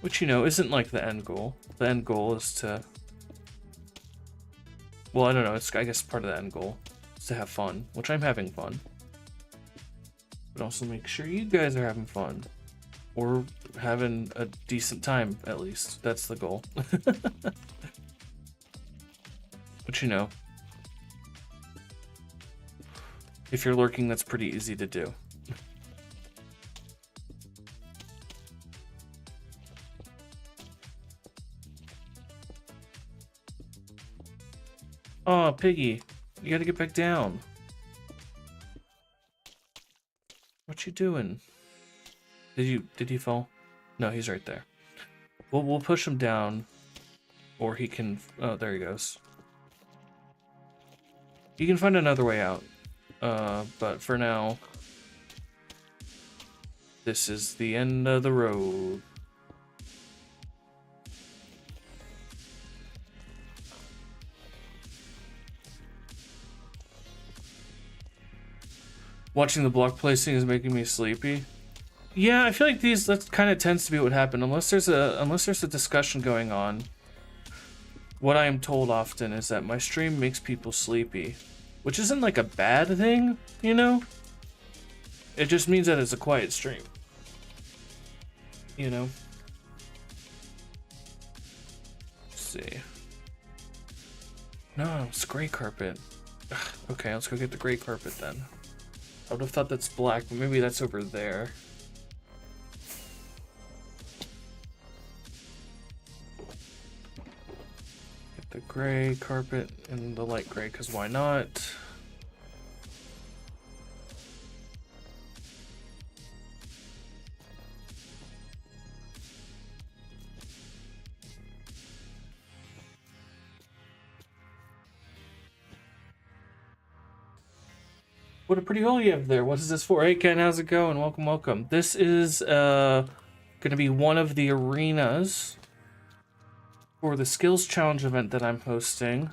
Speaker 1: Which, you know, isn't like the end goal. The end goal is to... Well, I don't know, it's I guess part of the end goal is to have fun, which I'm having fun. But also make sure you guys are having fun. Or having a decent time, at least. That's the goal. But you know, if you're lurking, that's pretty easy to do. Oh, Piggy, you gotta get back down. What you doing? Did he fall? No, he's right there. We'll push him down, or he can. Oh, there he goes. You can find another way out, but for now, this is the end of the road. Watching the block placing is making me sleepy. Yeah, I feel like that kind of tends to be what happened. Unless there's a discussion going on. What I am told often is that my stream makes people sleepy, which isn't like a bad thing, you know? It just means that it's a quiet stream. You know? Let's see. No, it's gray carpet. Ugh, okay, let's go get the gray carpet then. I would have thought that's black, but maybe that's over there. Get the gray carpet and the light gray, because why not? What a pretty hole you have there. What is this for? Hey Ken, how's it going? Welcome, welcome. This is gonna be one of the arenas for the skills challenge event that I'm hosting.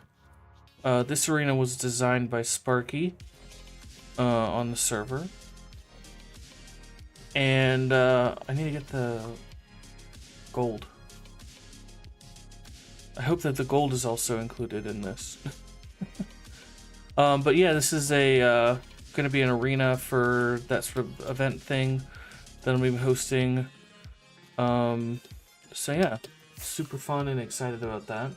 Speaker 1: This arena was designed by Sparky on the server. And I need to get the gold. I hope that the gold is also included in this. But yeah, this is a going to be an arena for that sort of event thing that I'm going to be hosting. So yeah, super fun and excited about that.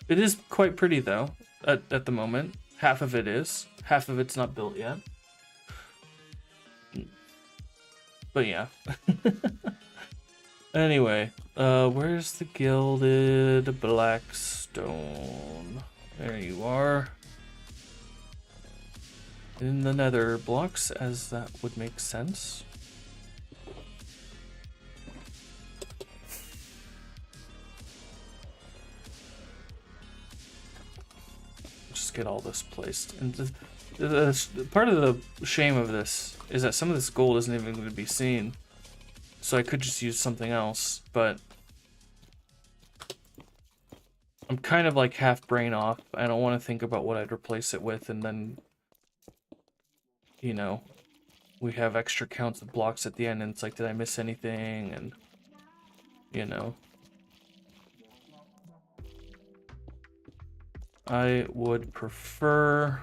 Speaker 1: It is quite pretty though, at the moment. Half of it is. Half of it's not built yet. But yeah. Anyway, where's the gilded black stone? There you are. In the nether blocks, as that would make sense. Just get all this placed. And the part of the shame of this is that some of this gold isn't even going to be seen. So I could just use something else, but I'm kind of like half brain off. I don't want to think about what I'd replace it with, and then, you know, we have extra counts of blocks at the end, and it's like, did I miss anything? And, you know. I would prefer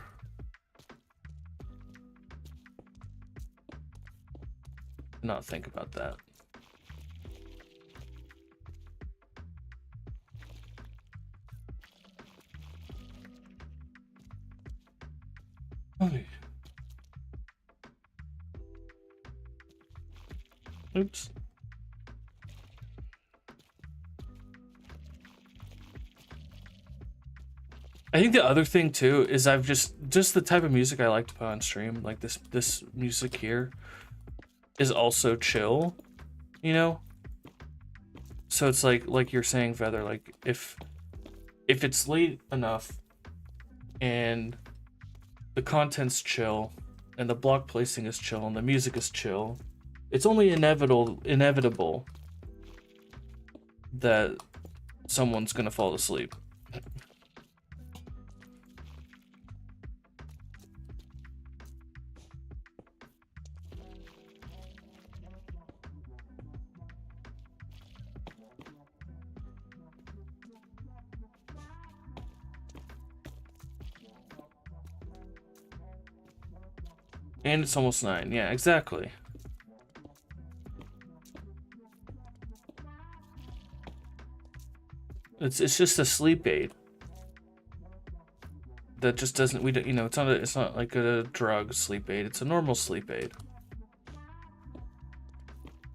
Speaker 1: not think about that. Okay. Oops. I think the other thing too is I've just the type of music I like to put on stream, like this music here is also chill, you know? So it's like you're saying, Feather, like if it's late enough and the content's chill and the block placing is chill and the music is chill, it's only inevitable that someone's gonna fall asleep. And it's almost 9. Yeah, exactly. It's just a sleep aid. That just doesn't, we don't, you know, it's not like a drug sleep aid. It's a normal sleep aid.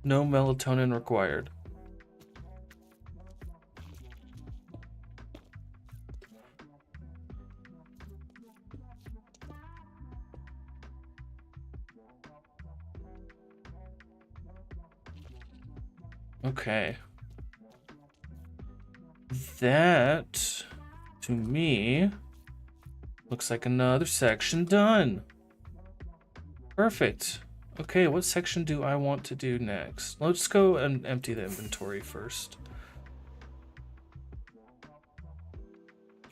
Speaker 1: No melatonin required. Okay. That, to me, looks like another section done. Perfect. Okay, what section do I want to do next? Let's go and empty the inventory first.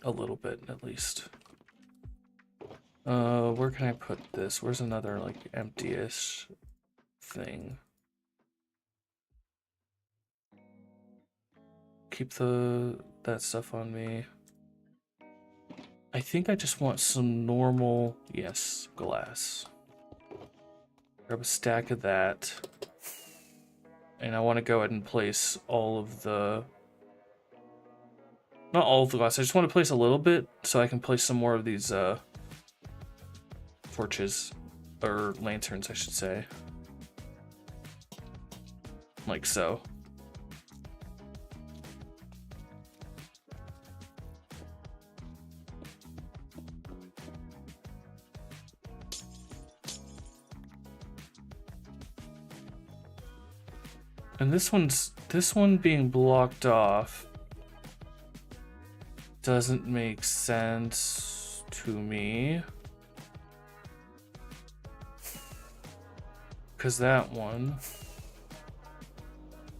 Speaker 1: A little bit, at least. Where can I put this? Where's another like empty-ish thing? Keep that stuff on me. I think I just want some normal, yes, glass. Grab a stack of that. And I want to go ahead and place all of the... Not all of the glass, I just want to place a little bit so I can place some more of these torches. Or lanterns, I should say. Like so. And this one being blocked off doesn't make sense to me. Because that one,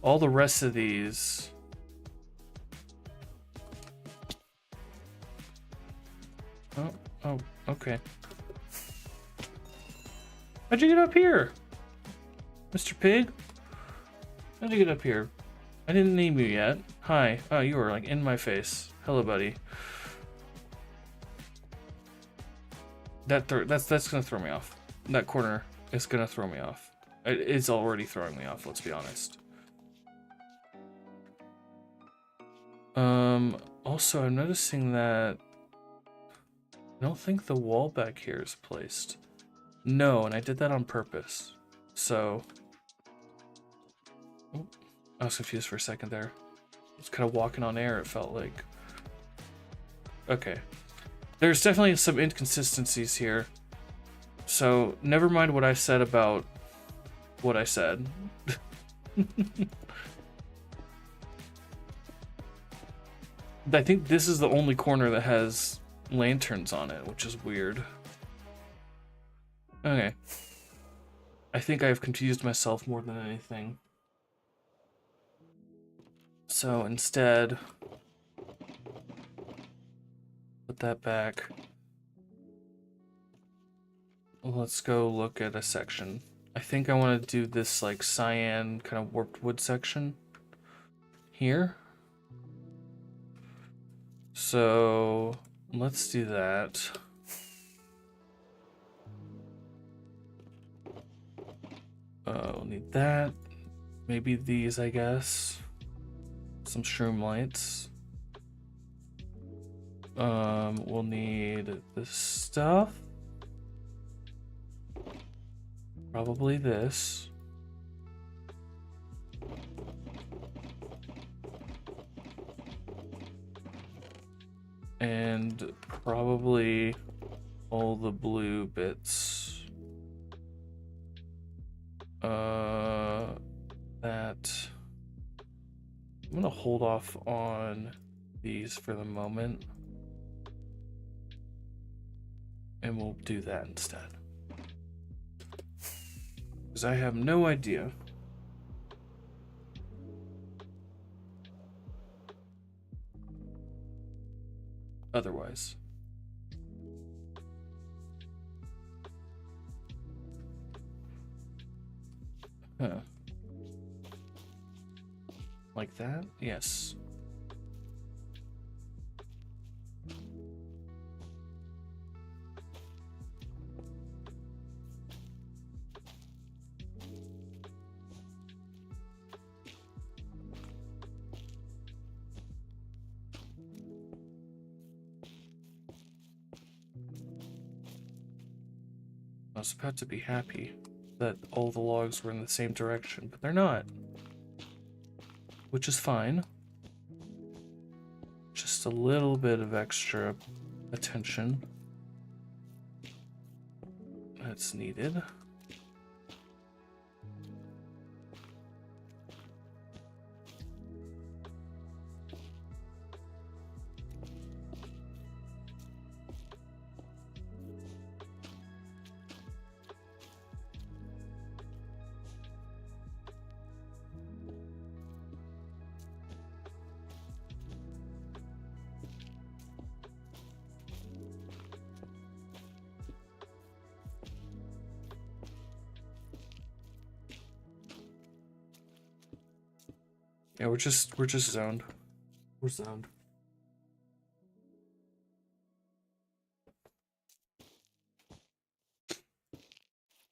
Speaker 1: all the rest of these, oh, okay. How'd you get up here, Mr. Pig? How'd you get up here? I didn't name you yet. Hi. Oh, you were like in my face. Hello, buddy. That's gonna throw me off. That corner is gonna throw me off. It's already throwing me off, let's be honest. Also, I'm noticing that I don't think the wall back here is placed. No, and I did that on purpose. So... Oh, I was confused for a second there. I was kind of walking on air, it felt like. Okay. There's definitely some inconsistencies here. So, never mind what I said about what I said. I think this is the only corner that has lanterns on it, which is weird. Okay. I think I've confused myself more than anything. So instead, put that back. Let's go look at a section. I think I want to do this like cyan kind of warped wood section here. So let's do that. We'll need that. Maybe these, I guess. Some shroom lights. We'll need this stuff. Probably this. And probably all the blue bits. That I'm gonna hold off on these for the moment. And we'll do that instead. Because I have no idea. Otherwise. Huh. Like that? Yes. I was about to be happy that all the logs were in the same direction, but they're not. Which is fine. Just a little bit of extra attention that's needed. Yeah, we're just zoned. We're zoned.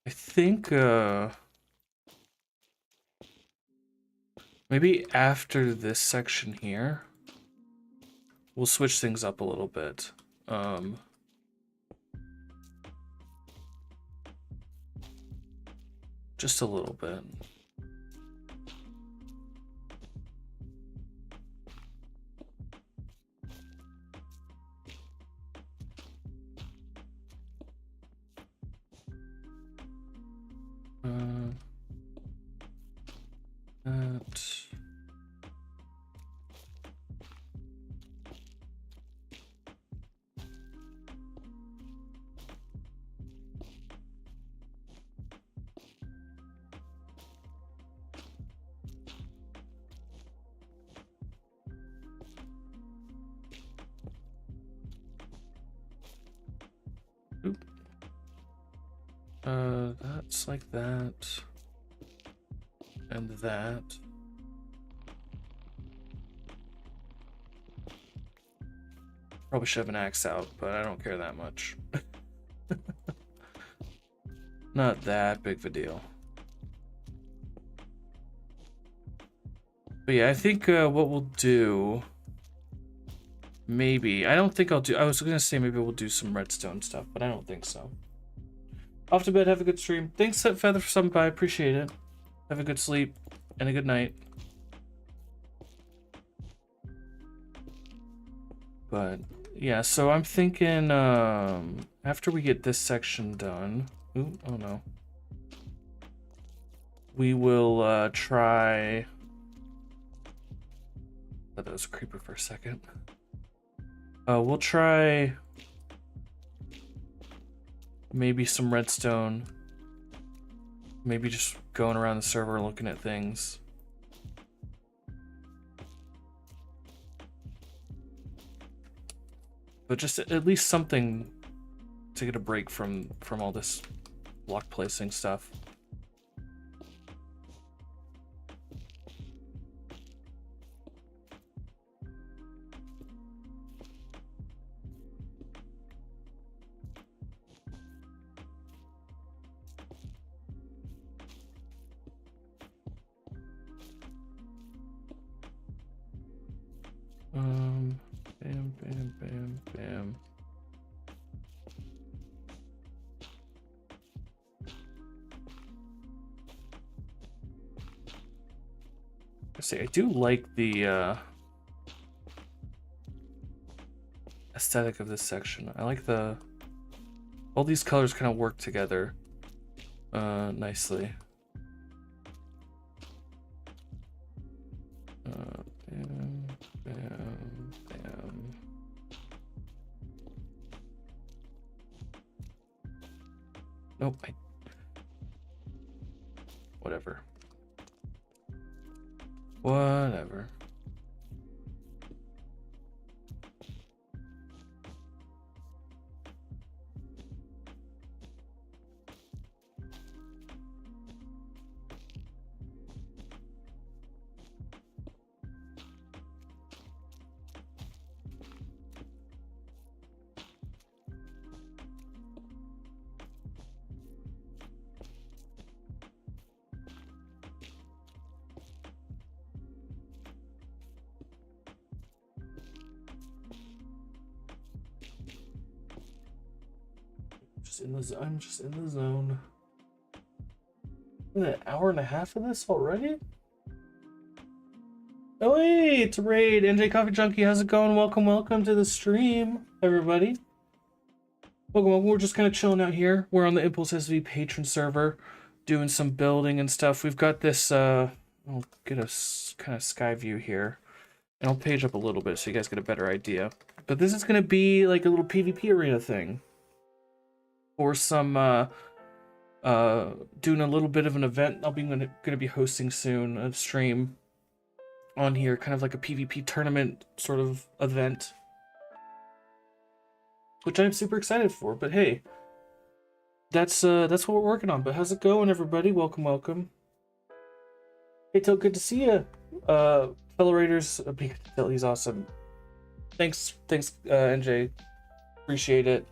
Speaker 1: I think maybe after this section here, we'll switch things up a little bit. Just a little bit. That. Oop. That's like that. And that. Probably should have an axe out, but I don't care that much. Not that big of a deal. But yeah, I think what we'll do... Maybe. I don't think I'll do... I was going to say maybe we'll do some redstone stuff, but I don't think so. Off to bed. Have a good stream. Thanks, Feather, for stopping by. Appreciate it. Have a good sleep and a good night. But yeah, so I'm thinking after we get this section done, ooh, oh no, we will try. I thought that was a creeper for a second. We'll try maybe some redstone. Maybe just going around the server looking at things. But just at least something to get a break from all this block placing stuff. Bam, bam, bam, bam. I do like the aesthetic of this section. I like all these colors kind of work together nicely. Bam, bam, bam. Nope. Whatever. Whatever. I'm just in the zone. An hour and a half of this already? Oh hey, it's Raid. NJ Coffee Junkie, how's it going? Welcome to the stream, everybody. Welcome. We're just kind of chilling out here. We're on the Impulse SV patron server, doing some building and stuff. We've got this. I'll get a kind of sky view here, and I'll page up a little bit so you guys get a better idea. But this is gonna be like a little PvP arena thing. Or some doing a little bit of an event I'll be gonna be hosting soon, a stream on here, kind of like a PvP tournament sort of event, which I'm super excited for. But hey, that's what we're working on. But how's it going, everybody? Welcome. Hey, Till, good to see you. accelerators. He's awesome. Thanks, NJ. Appreciate it.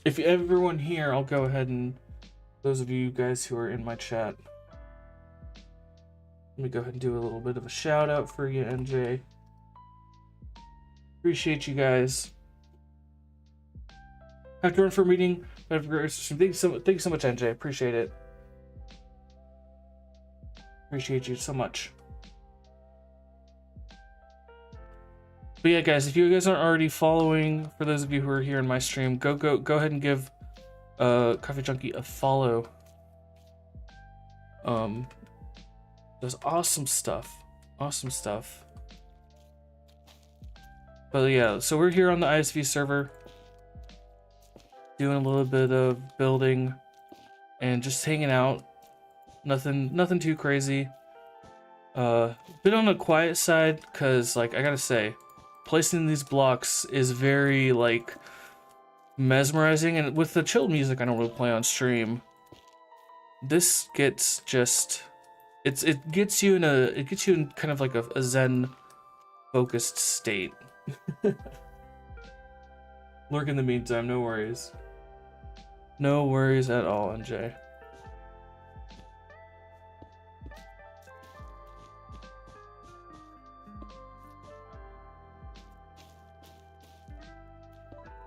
Speaker 1: If everyone here, I'll go ahead and those of you guys who are in my chat. Let me go ahead and do a little bit of a shout out for you, NJ. Appreciate you guys. Have to run for a meeting. Thank you so much, NJ. Appreciate it. Appreciate you so much. But yeah, guys, if you guys aren't already following, for those of you who are here in my stream, go ahead and give Coffee Junkie a follow. There's awesome stuff. Awesome stuff. But yeah, so we're here on the iSV server, doing a little bit of building and just hanging out. Nothing too crazy. Bit on the quiet side, cause like I gotta say, placing these blocks is very like mesmerizing, and with the chilled music I don't really play on stream, this gets just it gets you in kind of like a zen focused state. Lurk in the meantime, no worries. No worries at all, NJ.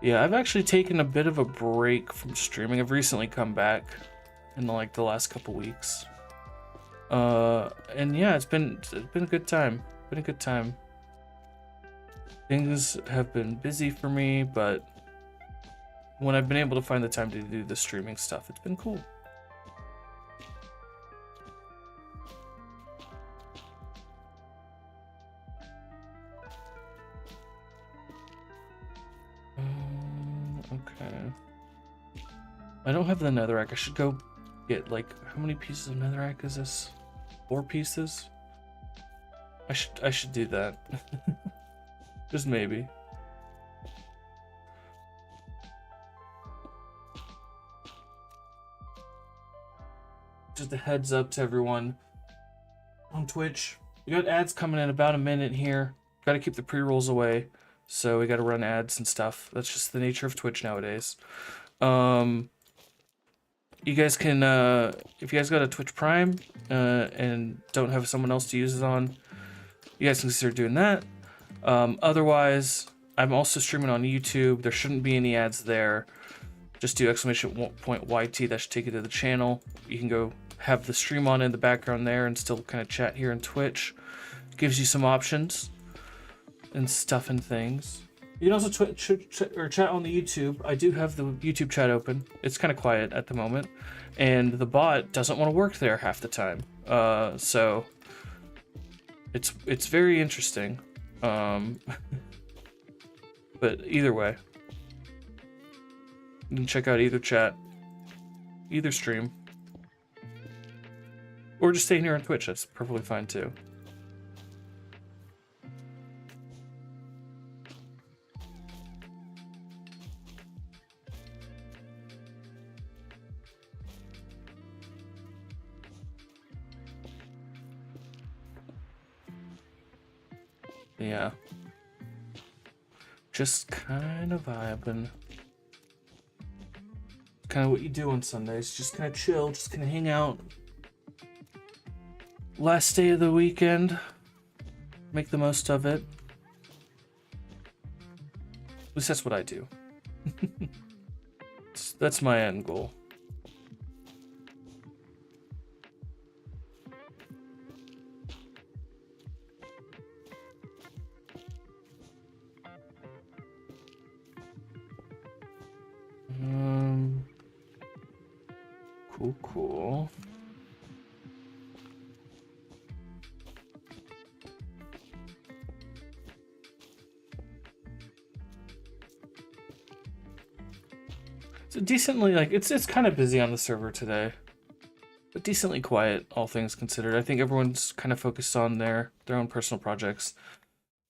Speaker 1: Yeah, I've actually taken a bit of a break from streaming. I've recently come back in like the last couple weeks. And yeah, it's been a good time. Been a good time. Things have been busy for me, but when I've been able to find the time to do the streaming stuff, it's been cool. Okay. I don't have the netherrack. I should go get like, how many pieces of netherrack is this? 4 pieces? I should do that. Just maybe. Just a heads up to everyone on Twitch. We got ads coming in about a minute here. Got to keep the pre-rolls away, so we got to run ads and stuff. That's just the nature of Twitch nowadays. You guys can, if you guys got a Twitch Prime and don't have someone else to use it on, you guys can consider doing that. Otherwise, I'm also streaming on YouTube. There shouldn't be any ads there. Just do !YT. That should take you to the channel. You can go have the stream on in the background there and still kind of chat here on Twitch. Gives you some options and stuff and things. You can also chat on the YouTube. I do have the YouTube chat open. It's kind of quiet at the moment, and the bot doesn't want to work there half the time. So it's very interesting. But either way, you can check out either chat, either stream, or just staying here on Twitch. That's perfectly fine too. Yeah. Just kind of vibing. Kind of what you do on Sundays. Just kind of chill, just kind of hang out. Last day of the weekend. Make the most of it. At least that's what I do. That's my end goal. Cool. So decently, like, it's kind of busy on the server today, but decently quiet, all things considered. I think everyone's kind of focused on their own personal projects.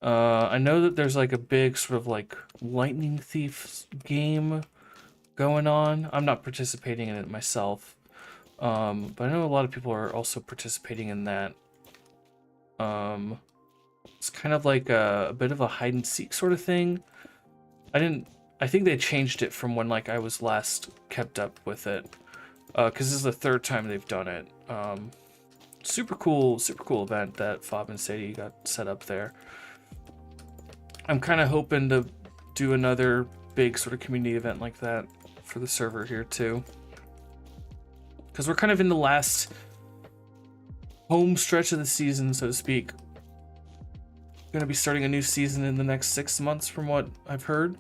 Speaker 1: I know that there's like a big sort of like Lightning Thief game going on. I'm not participating in it myself. But I know a lot of people are also participating in that. It's kind of like a bit of a hide and seek sort of thing. I think they changed it from when like I was last kept up with it. Because this is the third time they've done it. Super cool event that Fob and Sadie got set up there. I'm kind of hoping to do another big sort of community event like that for the server here too. Because we're kind of in the last home stretch of the season, so to speak. Going to be starting a new season in the next 6 months from what I've heard.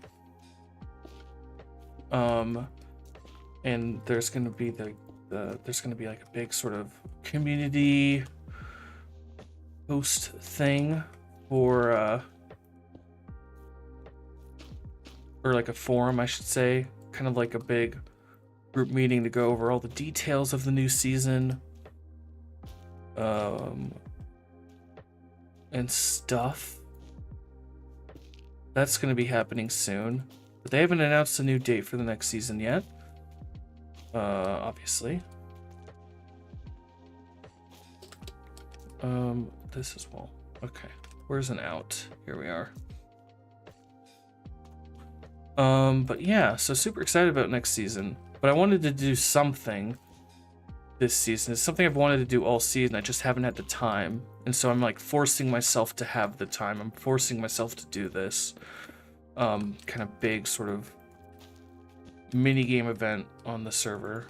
Speaker 1: And there's going to be there's going to be like a big sort of community host thing for or like a forum, I should say, kind of like a big group meeting to go over all the details of the new season and stuff. That's going to be happening soon, but they haven't announced a new date for the next season yet. Obviously. This as well. Okay, where's an out? Here we are. But yeah, so super excited about next season. But I wanted to do something this season. It's something I've wanted to do all season. I just haven't had the time. And so I'm like forcing myself to have the time. I'm forcing myself to do this kind of big sort of mini game event on the server,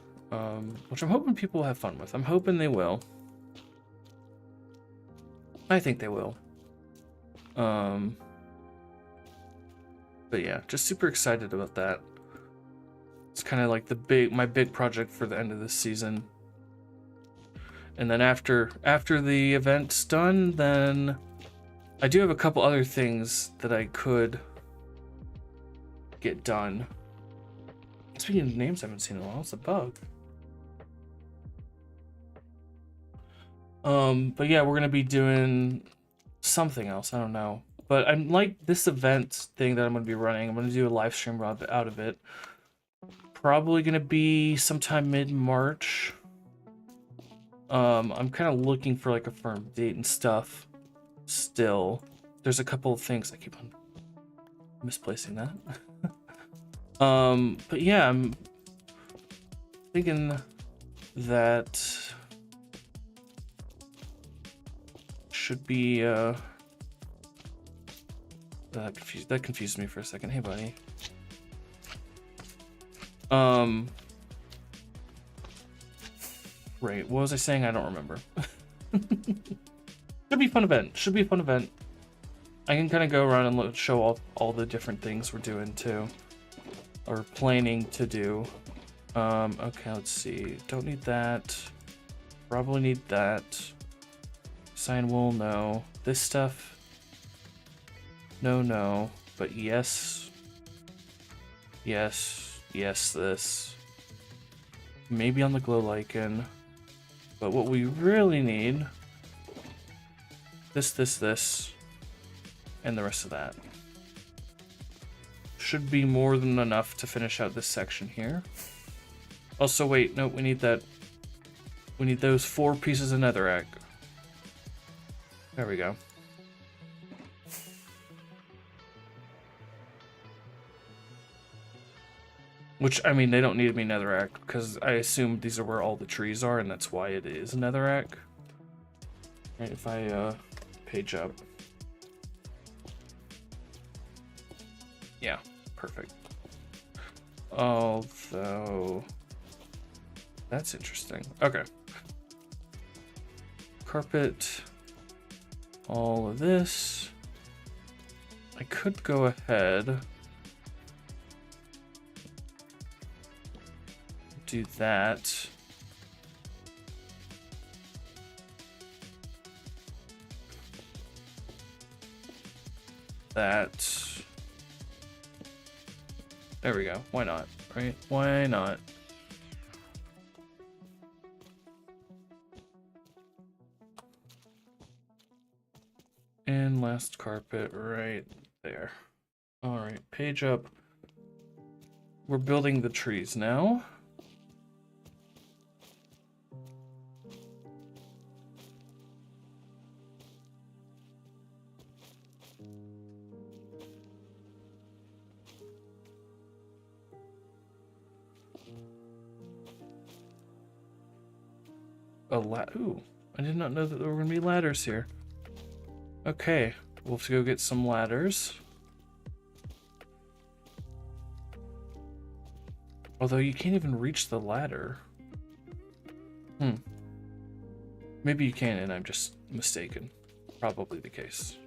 Speaker 1: which I'm hoping people will have fun with. I'm hoping they will. I think they will. But yeah, just super excited about that. It's kind of like my big project for the end of this season. And then after the event's done, then I do have a couple other things that I could get done. Speaking of names I haven't seen in a while, it's a bug. But yeah, we're gonna be doing something else. I don't know. But I'm like this event thing that I'm gonna be running. I'm gonna do a live stream out of it. Probably gonna be sometime mid-March. I'm kind of looking for like a firm date and stuff. Still, there's a couple of things I keep on misplacing that. But yeah, I'm thinking that should be that confused me for a second. Hey, buddy. Right, what was I saying? I don't remember. Should be a fun event. Should be a fun event. I can kind of go around and show all the different things we're doing too, or planning to do. Okay, let's see. Don't need that. Probably need that. Sign wool, no. This stuff, no. But yes, this. Maybe on the glow lichen. But what we really need, this, and the rest of that. Should be more than enough to finish out this section here. Also, wait, no, we need that. We need those 4 pieces of netherrack. There we go. Which, I mean, they don't need to be netherrack, because I assume these are where all the trees are, and that's why it is netherrack. Right, if I page up. Yeah, perfect. Although, that's interesting. Okay. Carpet, all of this. I could go ahead. Do that. There we go. Why not? Right? Why not? And last carpet right there. All right, page up. We're building the trees now. Ooh, I did not know that there were gonna be ladders here. Okay, we'll have to go get some ladders. Although you can't even reach the ladder. Maybe you can and I'm just mistaken. Probably the case.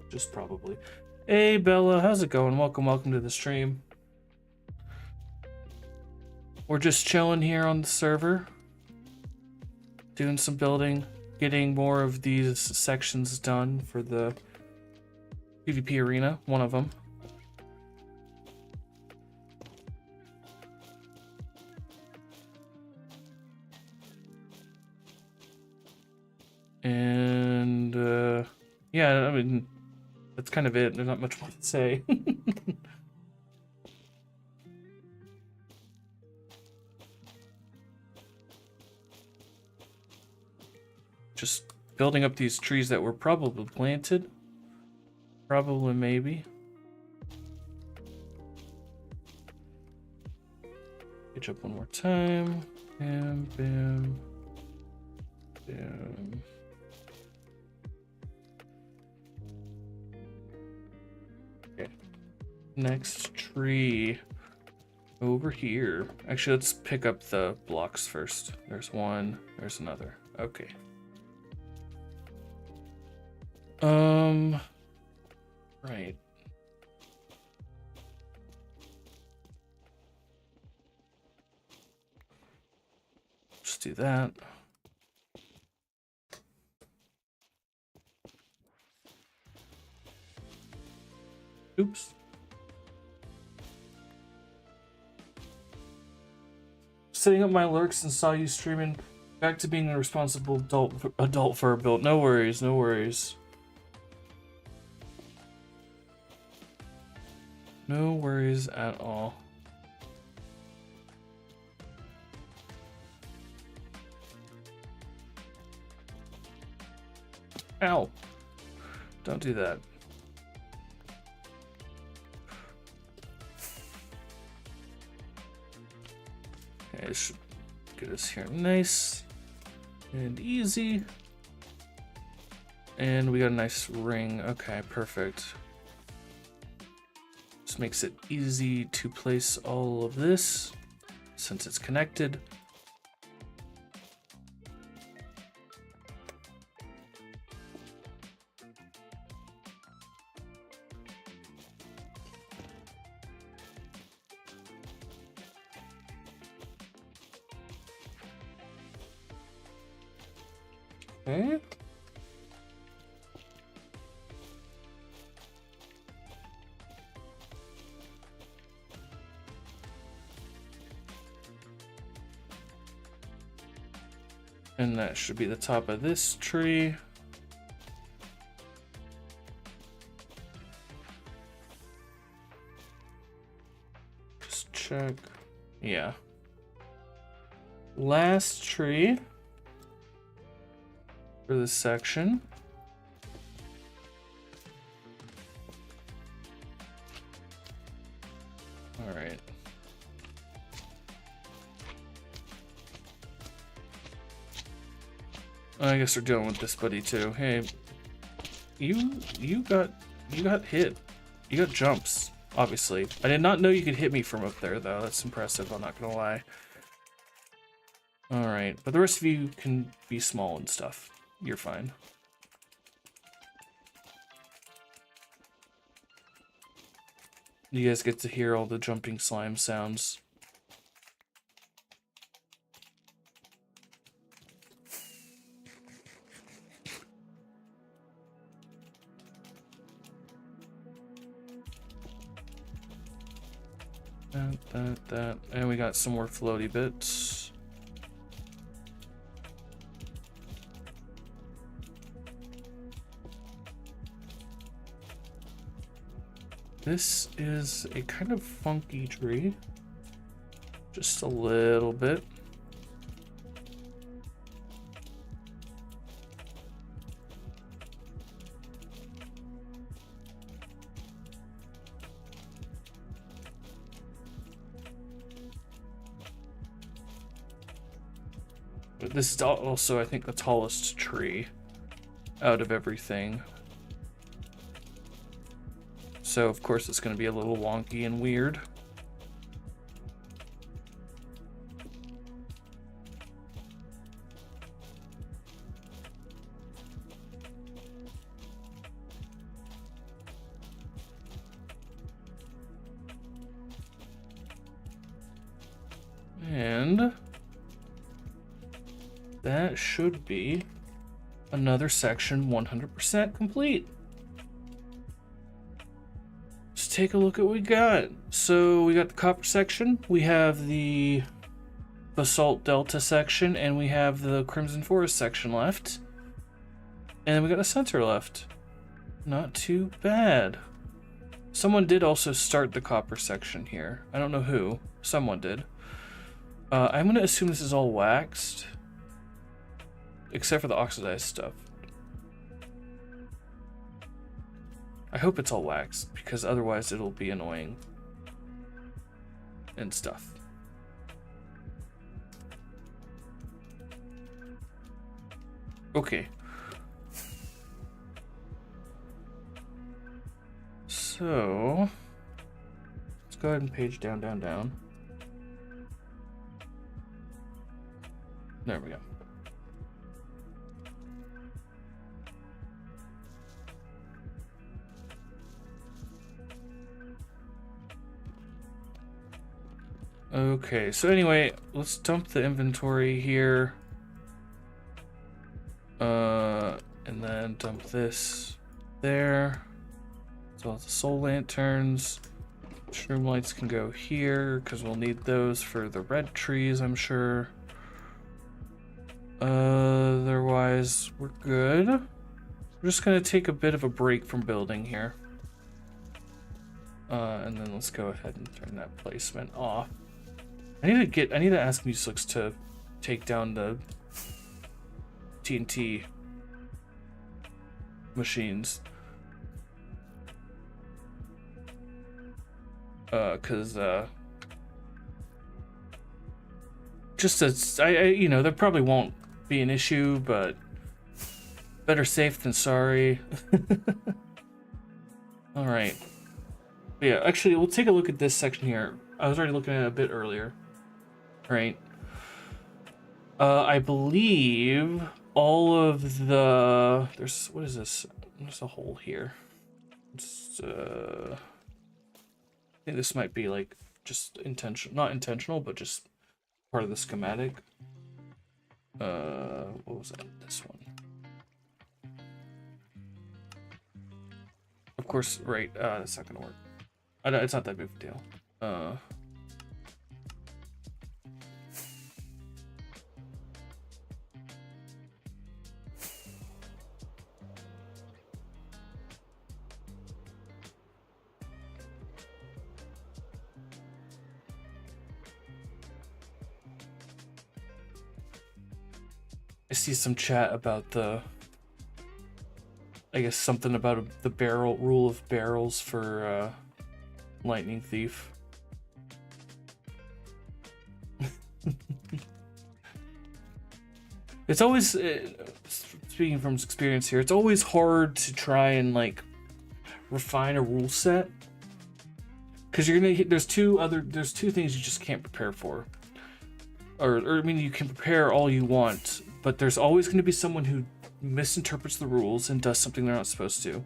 Speaker 1: Just probably. Hey Bella, how's it going? Welcome to the stream. We're just chilling here on the server. Doing some building. Getting more of these sections done for the PvP arena, one of them. And yeah, I mean, that's kind of it. There's not much more to say. Just building up these trees that were probably planted. Probably, maybe. Pitch up one more time. Bam, bam, bam. Okay. Next tree. Over here. Actually, let's pick up the blocks first. There's one. There's another. Okay. Right. Let's do that. Oops. Setting up my lurks and saw you streaming. Back to being a responsible adult for a build. No worries, no worries. No worries at all. Ow. Don't do that. Okay, this should get us here nice and easy. And we got a nice ring. Okay, perfect. This makes it easy to place all of this since it's connected. Okay. And that should be the top of this tree. Just check. Yeah. Last tree for this section. All right. I guess we're dealing with this buddy too. Hey, you got hit. You got jumps, obviously. I did not know you could hit me from up there though. That's impressive, I'm not gonna lie. Alright, but the rest of you can be small and stuff. You're fine. You guys get to hear all the jumping slime sounds. That. And we got some more floaty bits. This is a kind of funky tree. Just a little bit. This is also, I think, the tallest tree out of everything. So, of course, it's going to be a little wonky and weird. And that should be another section 100% complete. Let's take a look at what we got. So we got the copper section, we have the basalt delta section, and we have the crimson forest section left. And then we got the center left. Not too bad. Someone did also start the copper section here. I don't know who. Someone did. I'm going to assume this is all waxed, except for the oxidized stuff. I hope it's all waxed, because otherwise it'll be annoying and stuff. Okay. So, let's go ahead and page down, down, down. There we go. Okay, so anyway, let's dump the inventory here. And then dump this there. So the soul lanterns. Shroom lights can go here, because we'll need those for the red trees, I'm sure. Otherwise, we're good. We're just gonna take a bit of a break from building here. And then let's go ahead and turn that placement off. I need to ask Muselix to take down the TNT machines. Just as you know, there probably won't be an issue, but better safe than sorry. All right. But yeah, actually, we'll take a look at this section here. I was already looking at it a bit earlier. All right. I believe all of the what is this? There's a hole here. It's I think this might be like just not intentional, but just part of the schematic. What was that? This one. Of course, right. That's not gonna work. It's not that big of a deal. I see some chat about I guess something about the rule of barrels for Lightning Thief. It's always, speaking from experience here, it's always hard to try and like refine a rule set, because there's two things you just can't prepare for, or I mean, you can prepare all you want, but there's always going to be someone who misinterprets the rules and does something they're not supposed to.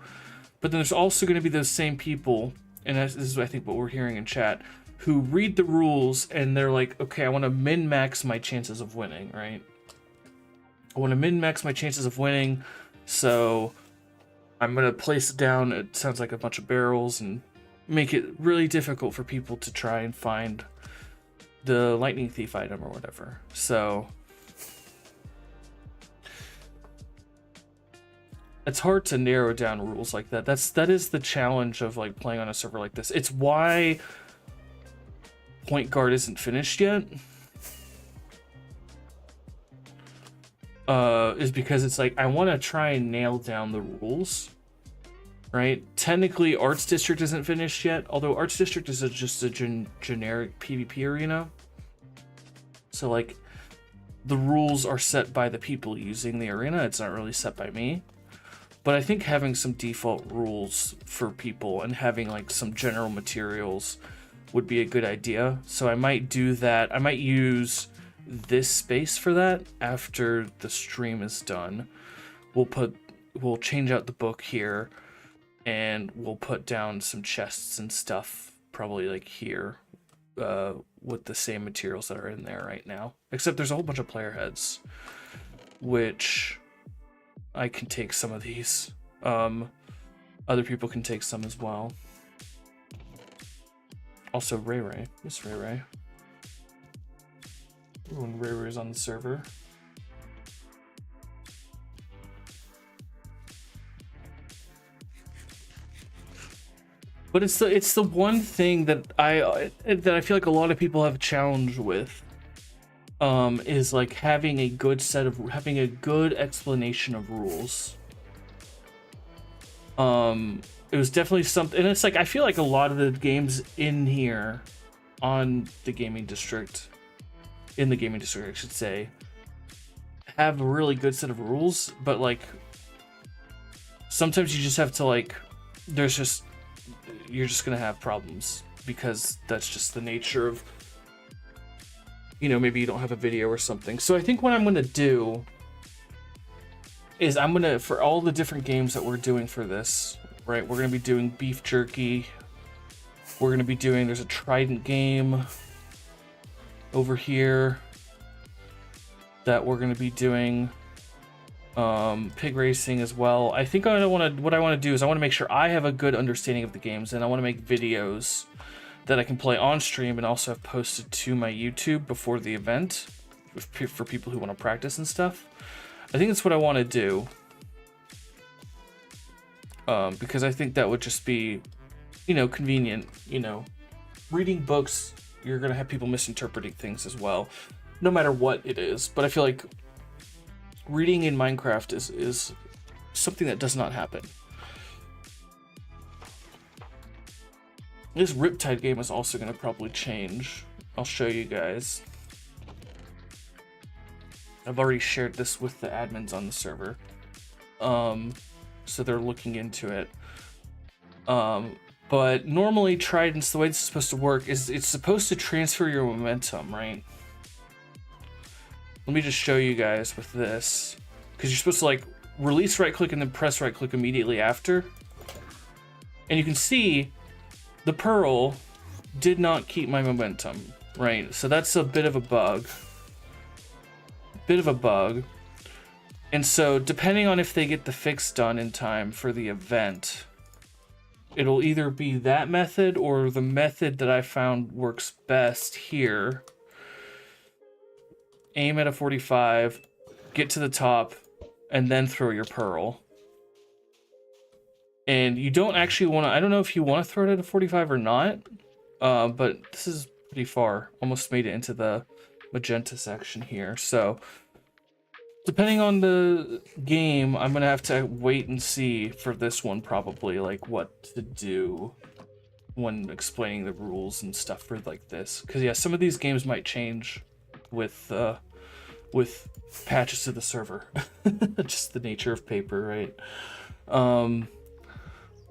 Speaker 1: But then there's also going to be those same people, and this is I think what we're hearing in chat, who read the rules and they're like, okay, I want to min-max my chances of winning, right? I want to min-max my chances of winning, so I'm going to place it down, it sounds like a bunch of barrels, and make it really difficult for people to try and find the Lightning Thief item or whatever. So it's hard to narrow down rules like that. That is the challenge of like playing on a server like this. It's why Point Guard isn't finished yet. Is because it's like I want to try and nail down the rules, right? Technically, Arts District isn't finished yet, although Arts District is just a generic PvP arena. So like, the rules are set by the people using the arena. It's not really set by me. But I think having some default rules for people and having like some general materials would be a good idea. So I might do that. I might use this space for that after the stream is done. We'll change out the book here, and we'll put down some chests and stuff, probably like here, with the same materials that are in there right now. Except there's a whole bunch of player heads, which I can take some of these. Other people can take some as well. Also, Ray Ray. Miss Ray Ray. When Ray Ray's on the server. But it's the one thing that I feel like a lot of people have a challenge with. Is like having a good explanation of rules. It was definitely something, and it's like I feel like a lot of the games in here on the gaming district, I should say, have a really good set of rules, but like sometimes you just have to like, you're just gonna have problems because that's just the nature of, you know, maybe you don't have a video or something. So I think what I'm gonna do is for all the different games that we're doing for this, right? We're gonna be doing beef jerky. We're gonna be doing, there's a Trident game over here that we're gonna be doing, pig racing as well. I think what I want to do is I want to make sure I have a good understanding of the games, and I want to make videos that I can play on stream and also have posted to my YouTube before the event for people who want to practice and stuff. I think that's what I want to do, because I think that would just be, you know, convenient. You know, reading books, you're gonna have people misinterpreting things as well, no matter what it is. But I feel like reading in Minecraft is something that does not happen. This Riptide game is also gonna probably change. I'll show you guys. I've already shared this with the admins on the server, so they're looking into it. But normally Tridents, the way this is supposed to work is it's supposed to transfer your momentum, right? Let me just show you guys with this, because you're supposed to like release right click and then press right click immediately after. And you can see the pearl did not keep my momentum, right? So that's a bit of a bug. And so depending on if they get the fix done in time for the event, it'll either be that method or the method that I found works best here. Aim at a 45, get to the top, and then throw your pearl. And you don't actually want to, I don't know if you want to throw it at a 45 or not, but this is pretty far. Almost made it into the magenta section here. So depending on the game, I'm gonna have to wait and see for this one probably, like what to do when explaining the rules and stuff for like this. Because yeah, some of these games might change with patches to the server. Just the nature of paper, right?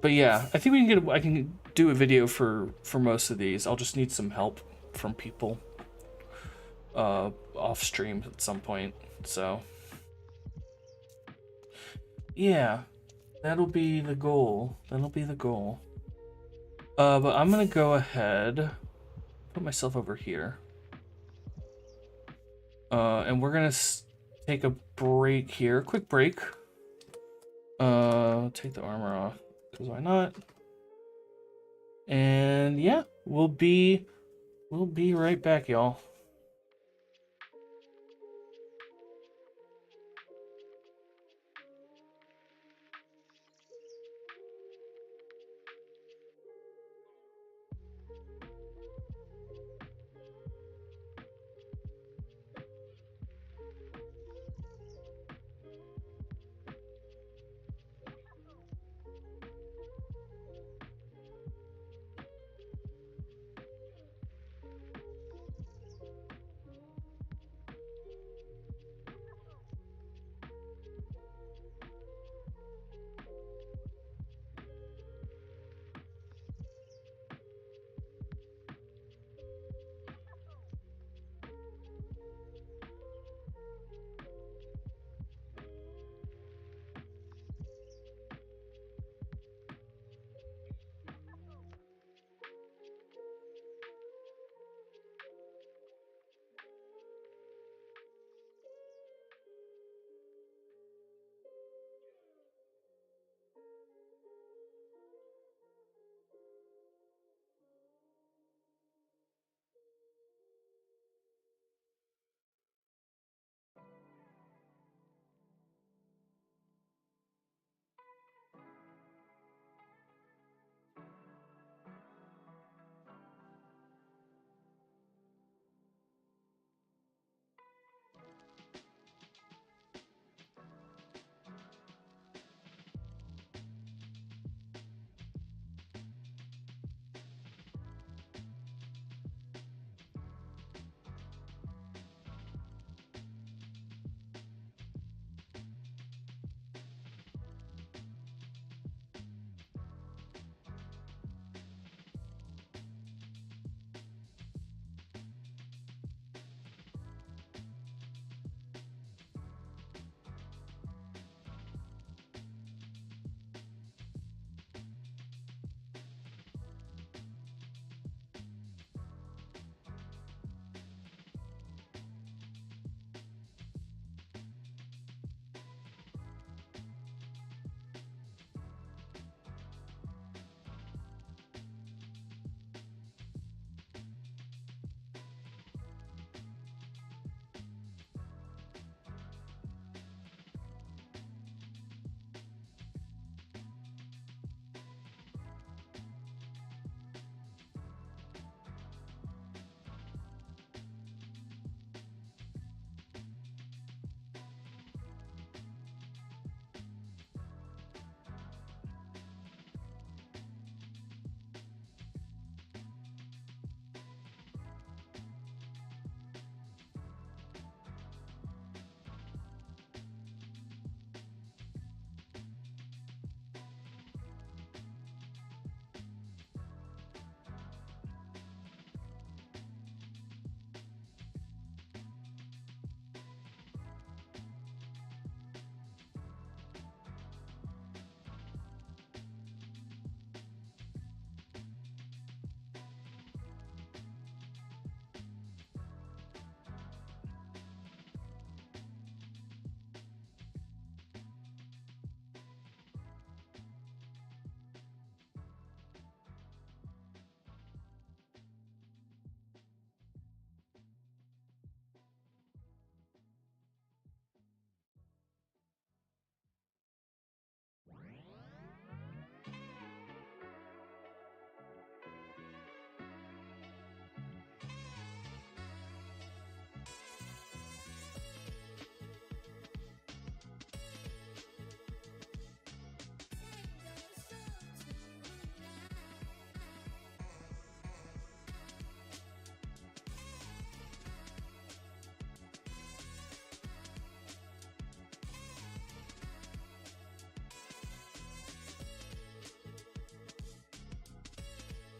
Speaker 1: But yeah, I think I can do a video for most of these. I'll just need some help from people off stream at some point. So yeah, that'll be the goal. But I'm gonna go ahead, put myself over here. And we're gonna take a break here, quick break. Take the armor off, because why not? And yeah, we'll be right back, y'all.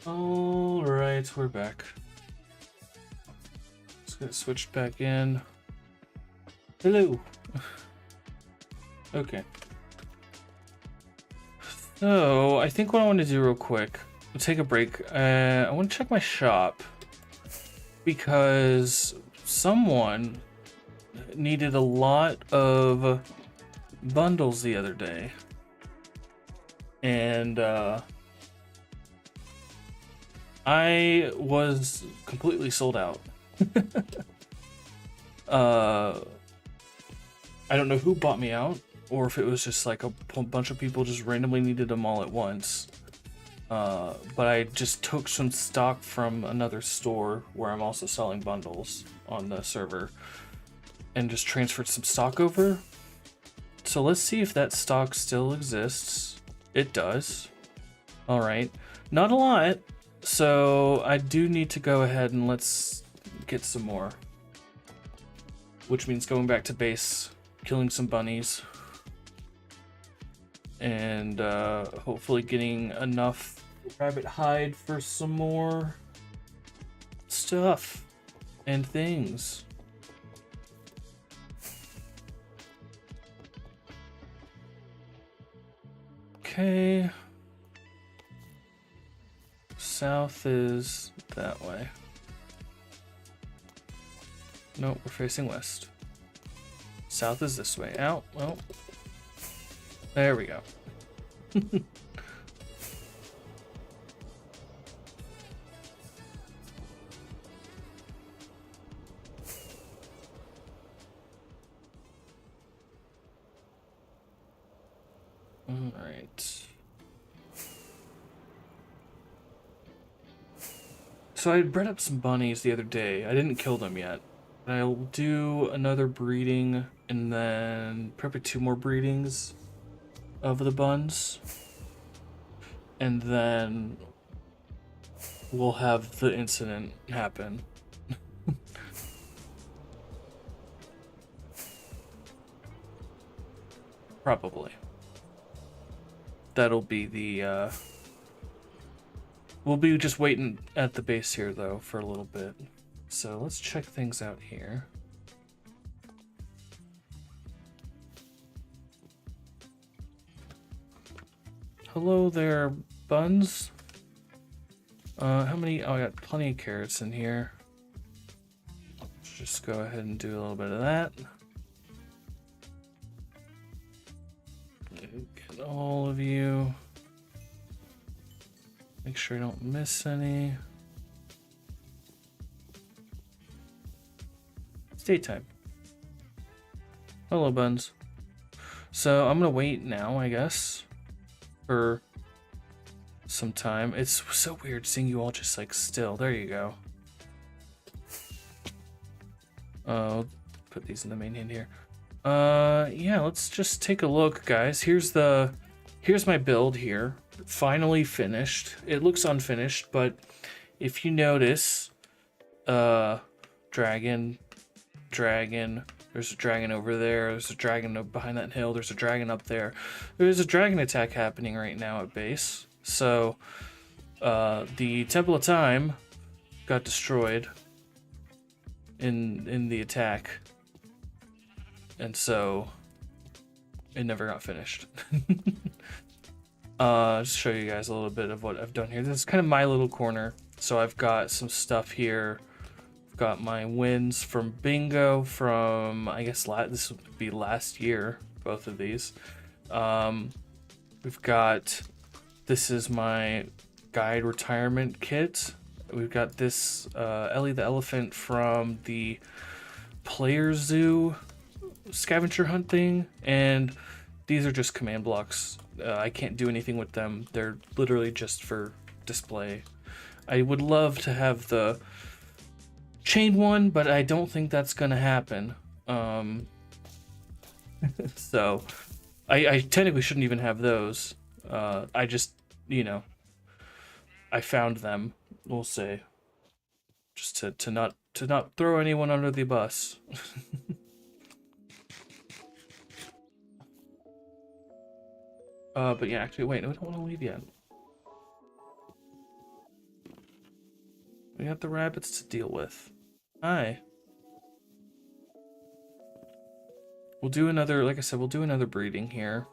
Speaker 1: All right, we're back. Let's get switched back in. Hello. Okay. So I think what I want to do real quick, we'll take a break. I want to check my shop because someone needed a lot of bundles the other day, and I was completely sold out. I don't know who bought me out, or if it was just like a bunch of people just randomly needed them all at once. But I just took some stock from another store where I'm also selling bundles on the server and just transferred some stock over. So let's see if that stock still exists. It does. All right. Not a lot. So I do need to go ahead and let's get some more. Which means going back to base, killing some bunnies, and hopefully getting enough rabbit hide for some more stuff and things. Okay. South is that way. Nope, we're facing west. South is this way. Out. Well, there we go. All right. So I bred up some bunnies the other day. I didn't kill them yet. I'll do another breeding and then probably 2 more breedings of the buns. And then we'll have the incident happen. Probably. That'll be the, we'll be just waiting at the base here, though, for a little bit. So let's check things out here. Hello there, buns. How many? Oh, I got plenty of carrots in here. Let's just go ahead and do a little bit of that. Get all of you. Make sure I don't miss any. It's daytime. Hello, buns. So I'm gonna wait now, I guess, for some time. It's so weird seeing you all just like still. There you go. Put these in the main hand here. Yeah, let's just take a look, guys. Here's my build here. Finally finished. It looks unfinished, but if you notice, dragon, there's a dragon over there, there's a dragon behind that hill, there's a dragon up there. There's a dragon attack happening right now at base. So, the Temple of Time got destroyed in the attack. And so, it never got finished. Just show you guys a little bit of what I've done here. This is kind of my little corner. So I've got some stuff here. I've got my wins from bingo from, I guess, this would be last year, both of these. We've got, this is my guide retirement kit. We've got this Ellie the elephant from the player zoo scavenger hunt thing, and these are just command blocks. I can't do anything with them. They're literally just for display. I would love to have the chain one, but I don't think that's gonna happen. So I technically shouldn't even have those. I just, I found them, we'll say, just to not throw anyone under the bus. But yeah, actually, wait, no, I don't want to leave yet. We got the rabbits to deal with. Hi. We'll do another, like I said, we'll do another breeding here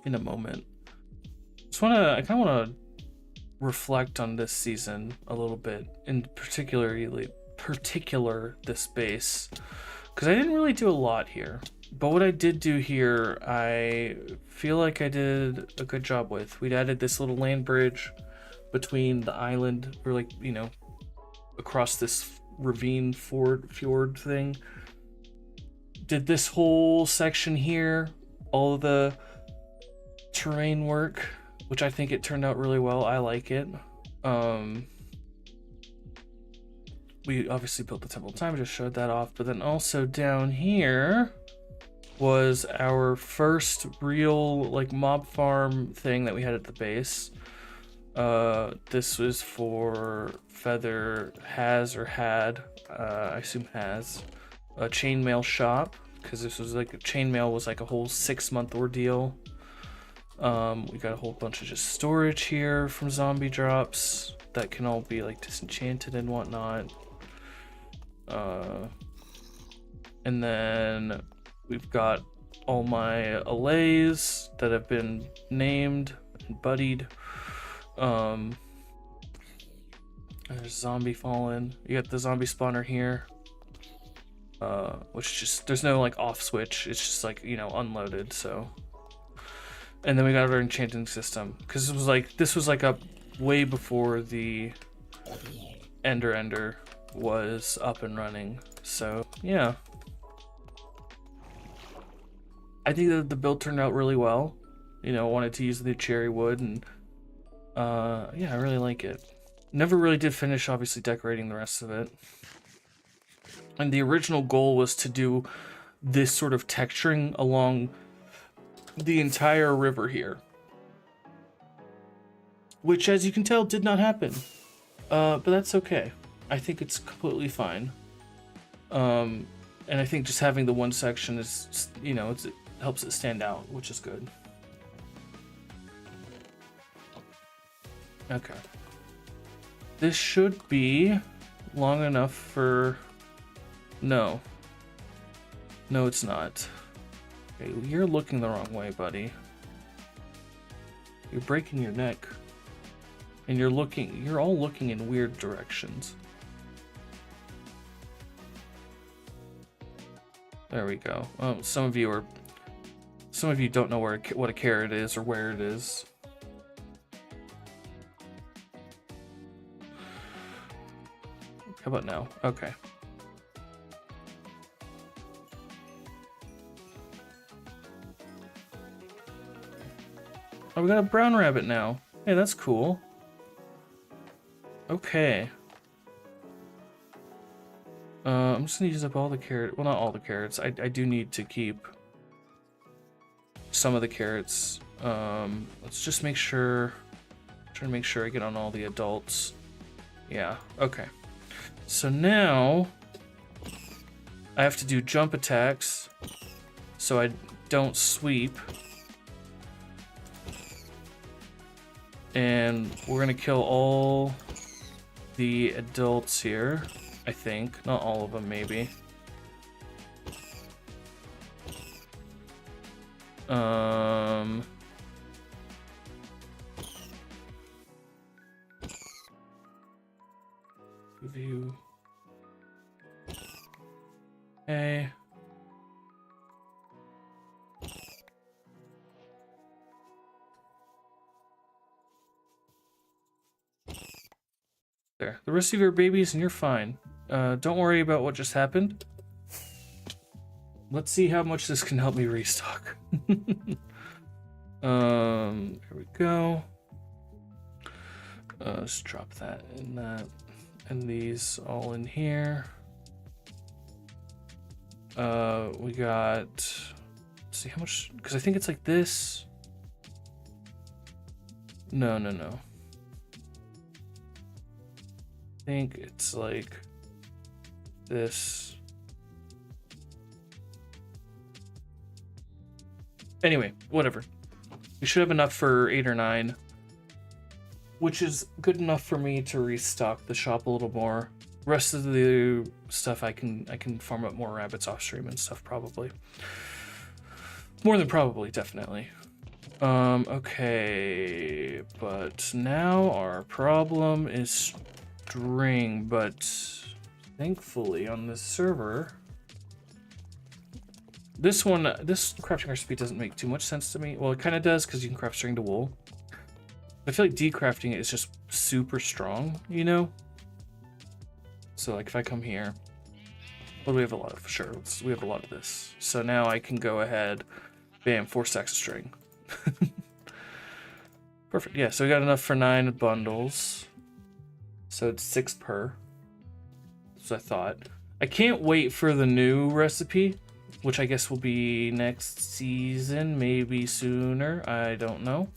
Speaker 1: in a moment. I kind of want to reflect on this season a little bit, in particular this base, because I didn't really do a lot here. But what I did do here, I feel like I did a good job with. We'd added this little land bridge between the island, or like, you know, across this ravine fjord thing. Did this whole section here, all of the terrain work, which I think it turned out really well. I like it. We obviously built the Temple of Time, just showed that off, but then also down here was our first real like mob farm thing that we had at the base. This was for Feather had, I assume has, a chainmail shop, because this was like chainmail was like a whole 6-month ordeal. We got a whole bunch of just storage here from zombie drops that can all be like disenchanted and whatnot. And then we've got all my allays that have been named and buddied. There's zombie fallen. You got the zombie spawner here, which just, there's no like off switch. It's just like, you know, unloaded. So, and then we got our enchanting system, because this was like up way before the Ender was up and running. So yeah, I think that the build turned out really well. You know, wanted to use the cherry wood, and yeah, I really like it. Never really did finish, obviously, decorating the rest of it. And the original goal was to do this sort of texturing along the entire river here, which, as you can tell, did not happen. But that's okay. I think it's completely fine. And I think just having the one section is, you know, it helps it stand out, which is good. Okay. This should be long enough for... No. No, it's not. Okay, you're looking the wrong way, buddy. You're breaking your neck. And you're all looking in weird directions. There we go. Oh, some of you don't know what a carrot is or where it is. How about now? Okay. Oh, we got a brown rabbit now. Hey, that's cool. Okay. I'm just gonna use up all the carrots. Well, not all the carrots. I do need to keep some of the carrots. Let's just make sure. Trying to make sure I get on all the adults. Yeah. Okay. So now I have to do jump attacks so I don't sweep. And we're gonna kill all the adults here, I think. Not all of them, maybe. View. Okay. There. The rest of your babies and you're fine. Don't worry about what just happened. Let's see how much this can help me restock. Here we go. Let's drop that in that. And these all in here. We got, let's see how much, because I think it's like this. No. I think it's like this. Anyway, whatever. We should have enough for 8 or 9. which is good enough for me to restock the shop a little more. Rest of the stuff I can farm up more rabbits off stream and stuff, probably. More than probably, definitely. Okay, but now our problem is string, but thankfully on this server, this crafting recipe doesn't make too much sense to me. Well, it kind of does, because you can craft string to wool. I feel like decrafting it is just super strong, you know? So like if I come here, what do we have a lot of? Sure, we have a lot of this. So now I can go ahead, bam, 4 stacks of string. Perfect. Yeah, so we got enough for 9 bundles. So it's 6 per. So I thought. I can't wait for the new recipe, which I guess will be next season, maybe sooner. I don't know.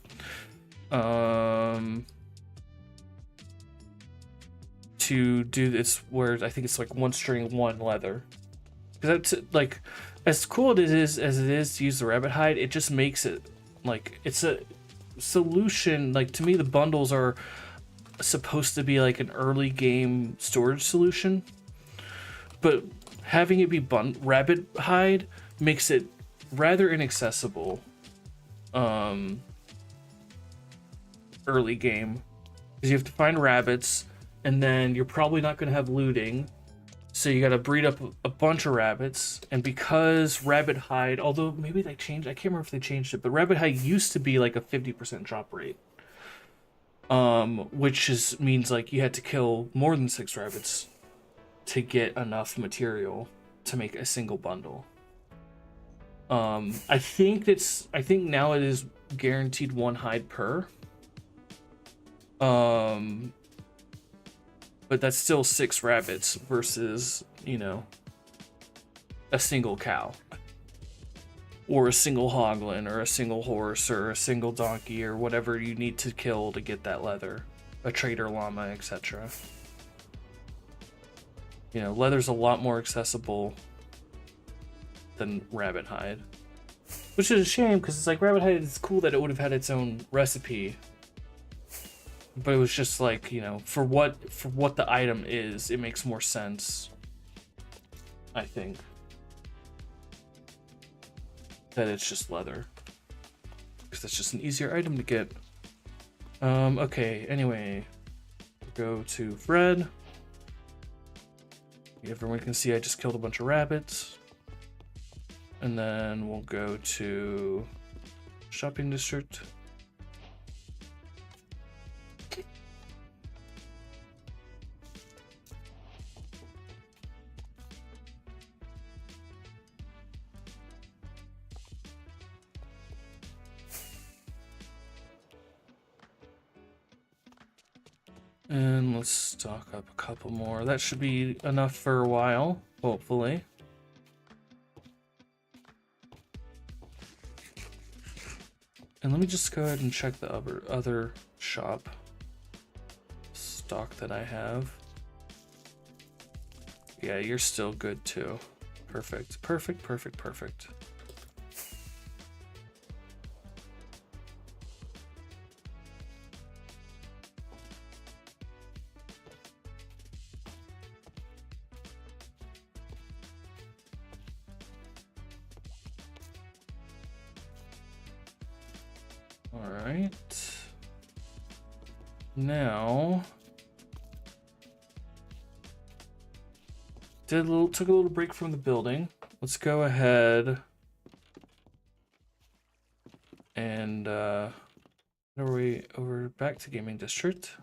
Speaker 1: To do this, where I think it's like 1 string, 1 leather. Because that's like, as cool as it is to use the rabbit hide, it just makes it like it's a solution. Like, to me, the bundles are supposed to be like an early game storage solution, but having it be rabbit hide makes it rather inaccessible early game, because you have to find rabbits, and then you're probably not going to have looting, so you got to breed up a bunch of rabbits. And because rabbit hide, although maybe they changed, I can't remember if they changed it, but rabbit hide used to be like a 50% drop rate, which means like you had to kill more than 6 rabbits to get enough material to make a single bundle. I think now it is guaranteed 1 hide per. But that's still 6 rabbits versus, you know, a single cow, or a single hoglin, or a single horse, or a single donkey, or whatever you need to kill to get that leather, a trader llama, etc. You know, leather's a lot more accessible than rabbit hide, which is a shame, because it's like rabbit hide is cool that it would have had its own recipe, but it was just like, you know, for what the item is, it makes more sense, I think, that it's just leather, because that's just an easier item to get. Okay, anyway, go to Fred. Everyone can see I just killed a bunch of rabbits. And then we'll go to shopping district. And let's stock up a couple more. That should be enough for a while, hopefully. And let me just go ahead and check the other shop stock that I have. Yeah, you're still good too. Perfect, perfect, perfect, perfect. All right. Now, took a little break from the building. Let's go ahead and are we over back to gaming district?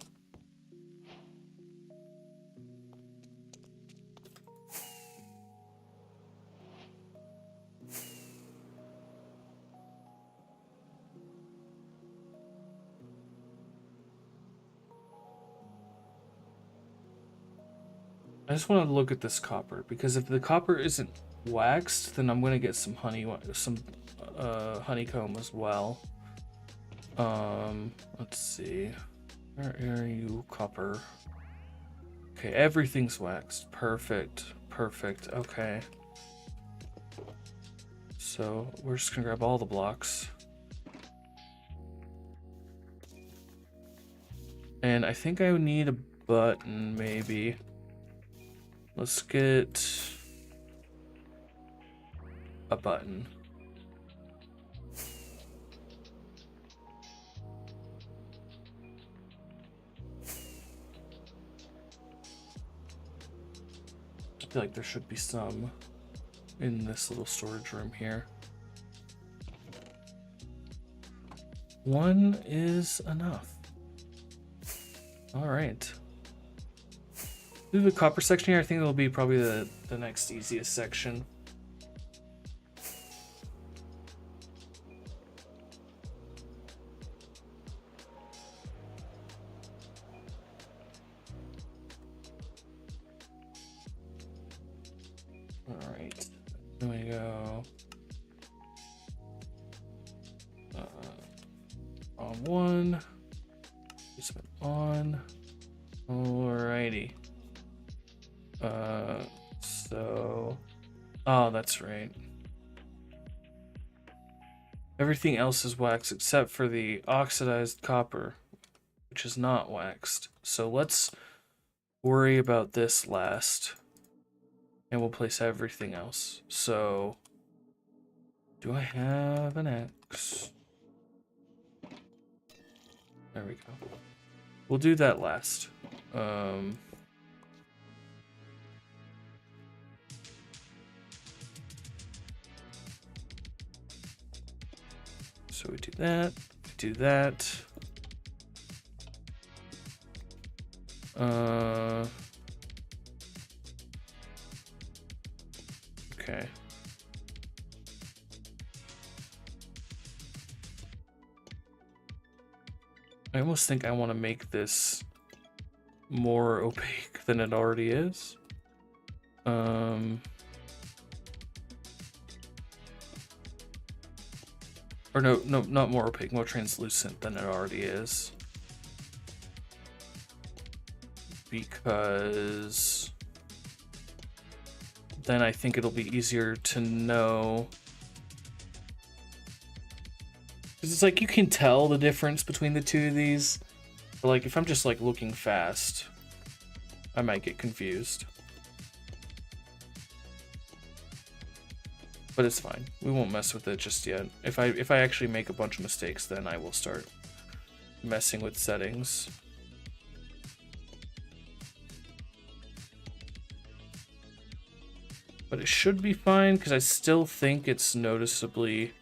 Speaker 1: I just want to look at this copper, because if the copper isn't waxed, then I'm going to get some honeycomb as well. Let's see. Where are you, copper? Okay, everything's waxed. Perfect. Perfect. Okay. So we're just going to grab all the blocks. And I think I need a button, maybe. Let's get a button. I feel like there should be some in this little storage room here. One is enough. All right. Do the copper section here. I think it'll be probably the next easiest section. All right. There we go. On one. Just on. Alrighty. Oh, that's right. Everything else is waxed except for the oxidized copper, which is not waxed. So let's worry about this last, and we'll place everything else. So, do I have an X? There we go. We'll do that last. So we do that, do that. Okay. I almost think I want to make this more opaque than it already is. Or no, not more opaque, more translucent than it already is. Because then I think it'll be easier to know. Because it's like you can tell the difference between the two of these. But like if I'm just like looking fast, I might get confused. But it's fine. We won't mess with it just yet. If I actually make a bunch of mistakes, then I will start messing with settings. But it should be fine because I still think it's noticeably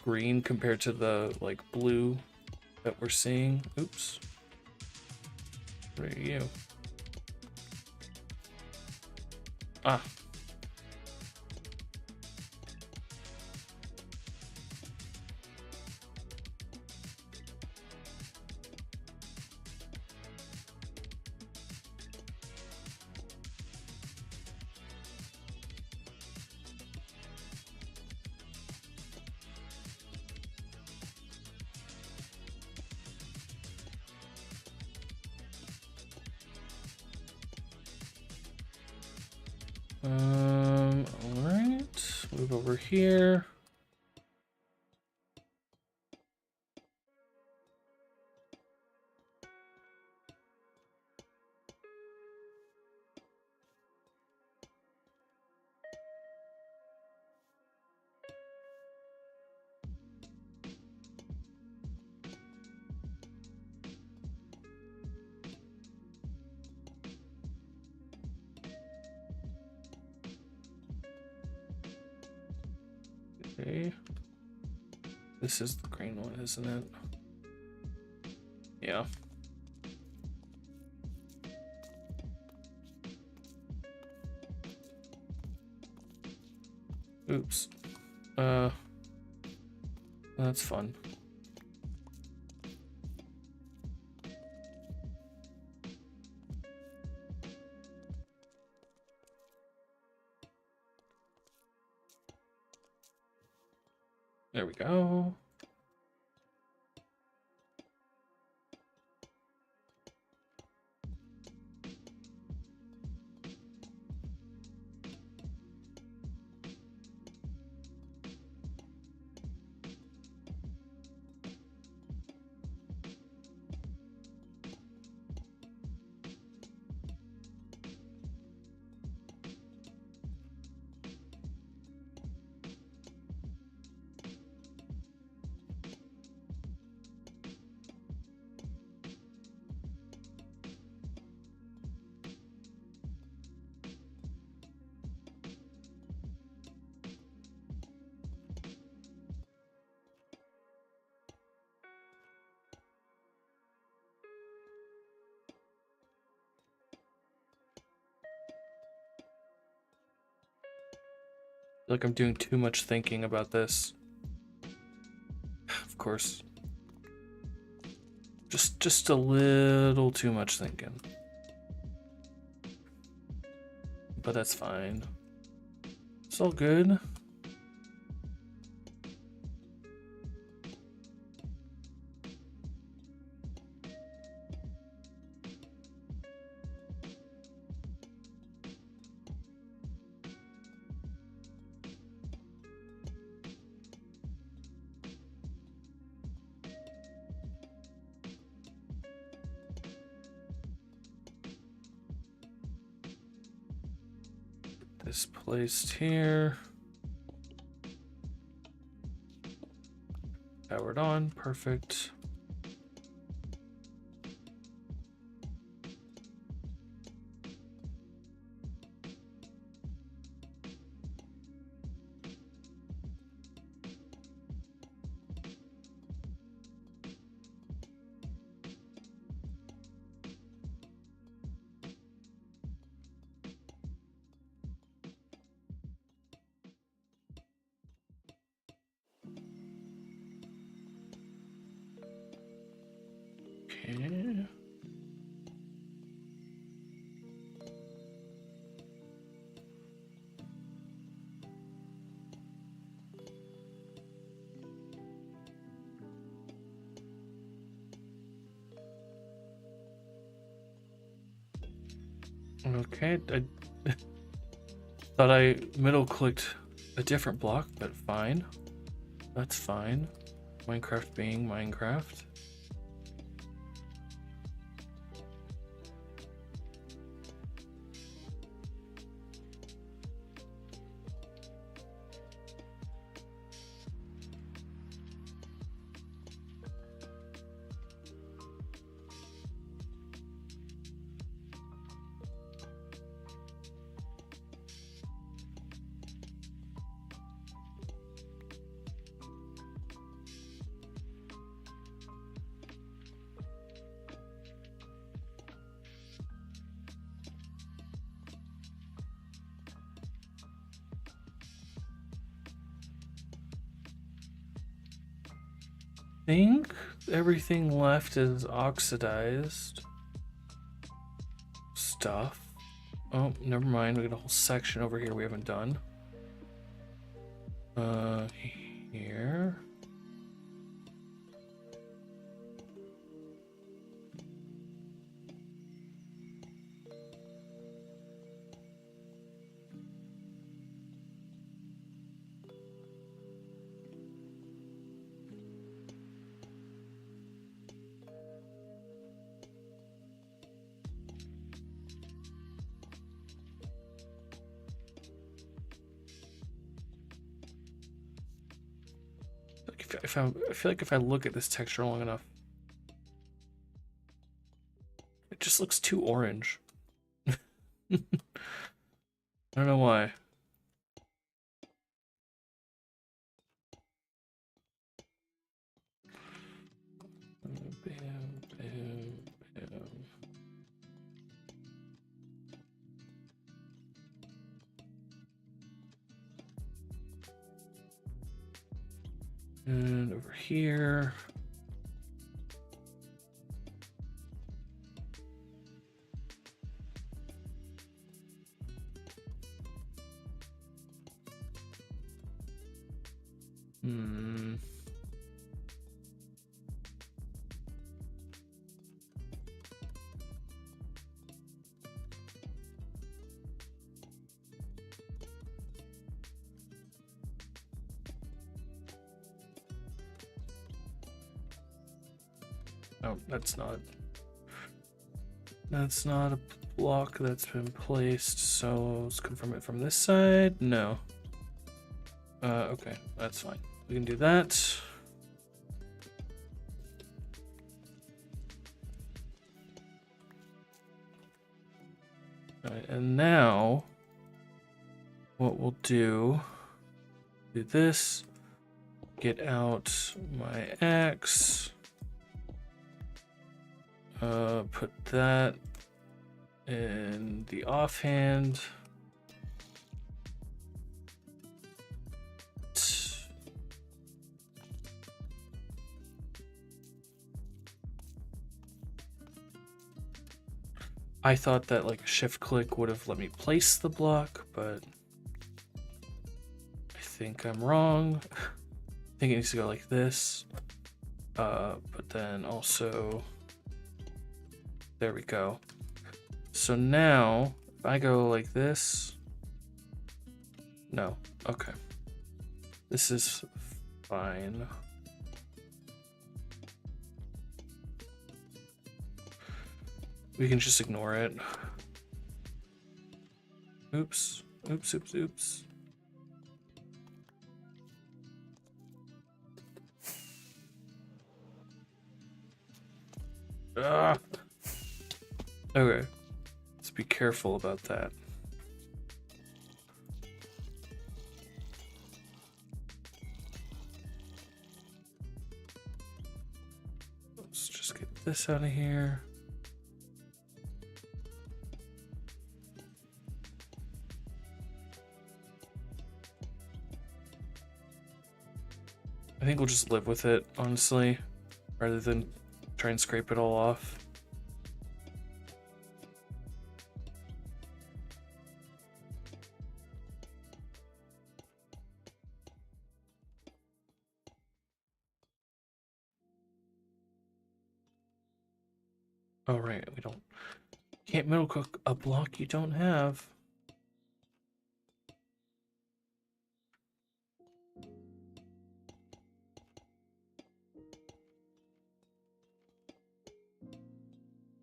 Speaker 1: green compared to the like blue that we're seeing. Oops. What are you? Ah. All right, move over here. Okay. This is the green one, isn't it? Yeah. Oops. That's fun. There we go. like I'm doing too much thinking about this. Of course. Just a little too much thinking. But that's fine. It's all good. This placed here. Powered on, perfect. Okay. Okay, I thought I middle clicked a different block, but fine. That's fine. Minecraft being Minecraft. I think everything left is oxidized stuff. Oh, never mind. We got a whole section over here we haven't done. Here. I feel like if I look at this texture long enough, it just looks too orange. I don't know why. Bam, bam, bam. And over here. Oh, that's not a block that's been placed, so let's confirm it from this side. No. Okay, that's fine. We can do that. All right, and now what we'll do this, get out my axe, put that in the offhand. I thought that like a shift click would have let me place the block, but I think I'm wrong. I think it needs to go like this. But then also, there we go. So now, if I go like this, no, okay. This is fine. We can just ignore it. Oops, oops, oops, oops. Ah. Okay, let's be careful about that. Let's just get this out of here. I think we'll just live with it, honestly, rather than try and scrape it all off. Oh, right, we can't middle cook a block you don't have.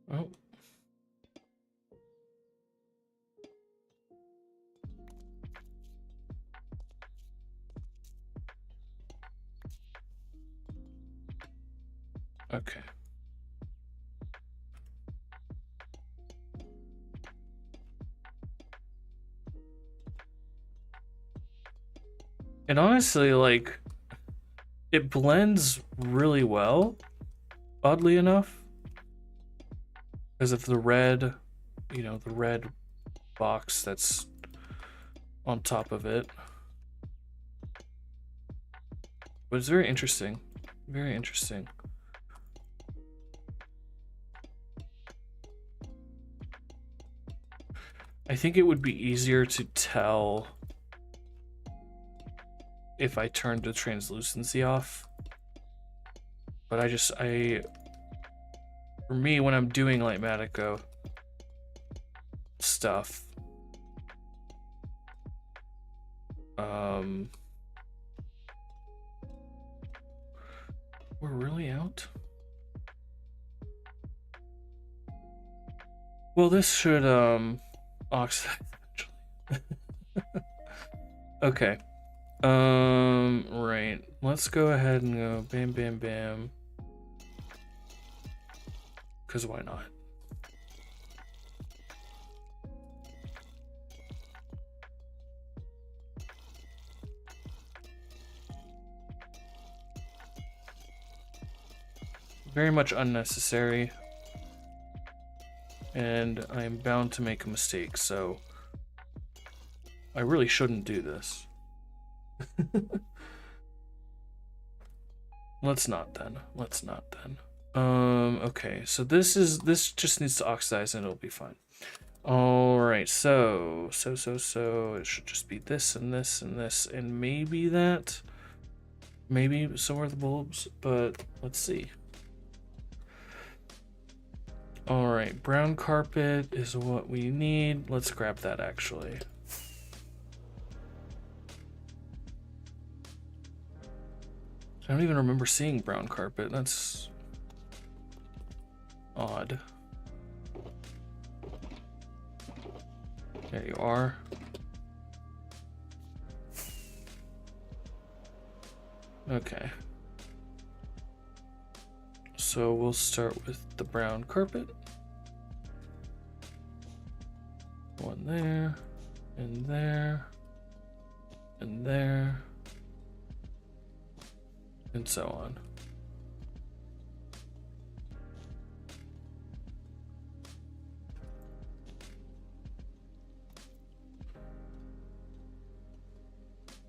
Speaker 1: Oh. Okay. And honestly, like, it blends really well, oddly enough. Because of the red, you know, the red box that's on top of it. But it's very interesting. Very interesting. I think it would be easier to tell if I turned the translucency off. But for me, when I'm doing Lightmatico stuff, we're really out? Well, this should, oxide, actually. Okay. Right. Let's go ahead and go bam, bam, bam. Because why not? Very much unnecessary. And I'm bound to make a mistake, so I really shouldn't do this. Let's not then. Let's not then. Okay, so this just needs to oxidize and it'll be fine. All right, so it should just be this and this and this and maybe that. Maybe so are the bulbs, but let's see. All right, brown carpet is what we need. Let's grab that actually. I don't even remember seeing brown carpet. That's odd. There you are. Okay. So we'll start with the brown carpet. One there, and there, and there, and so on.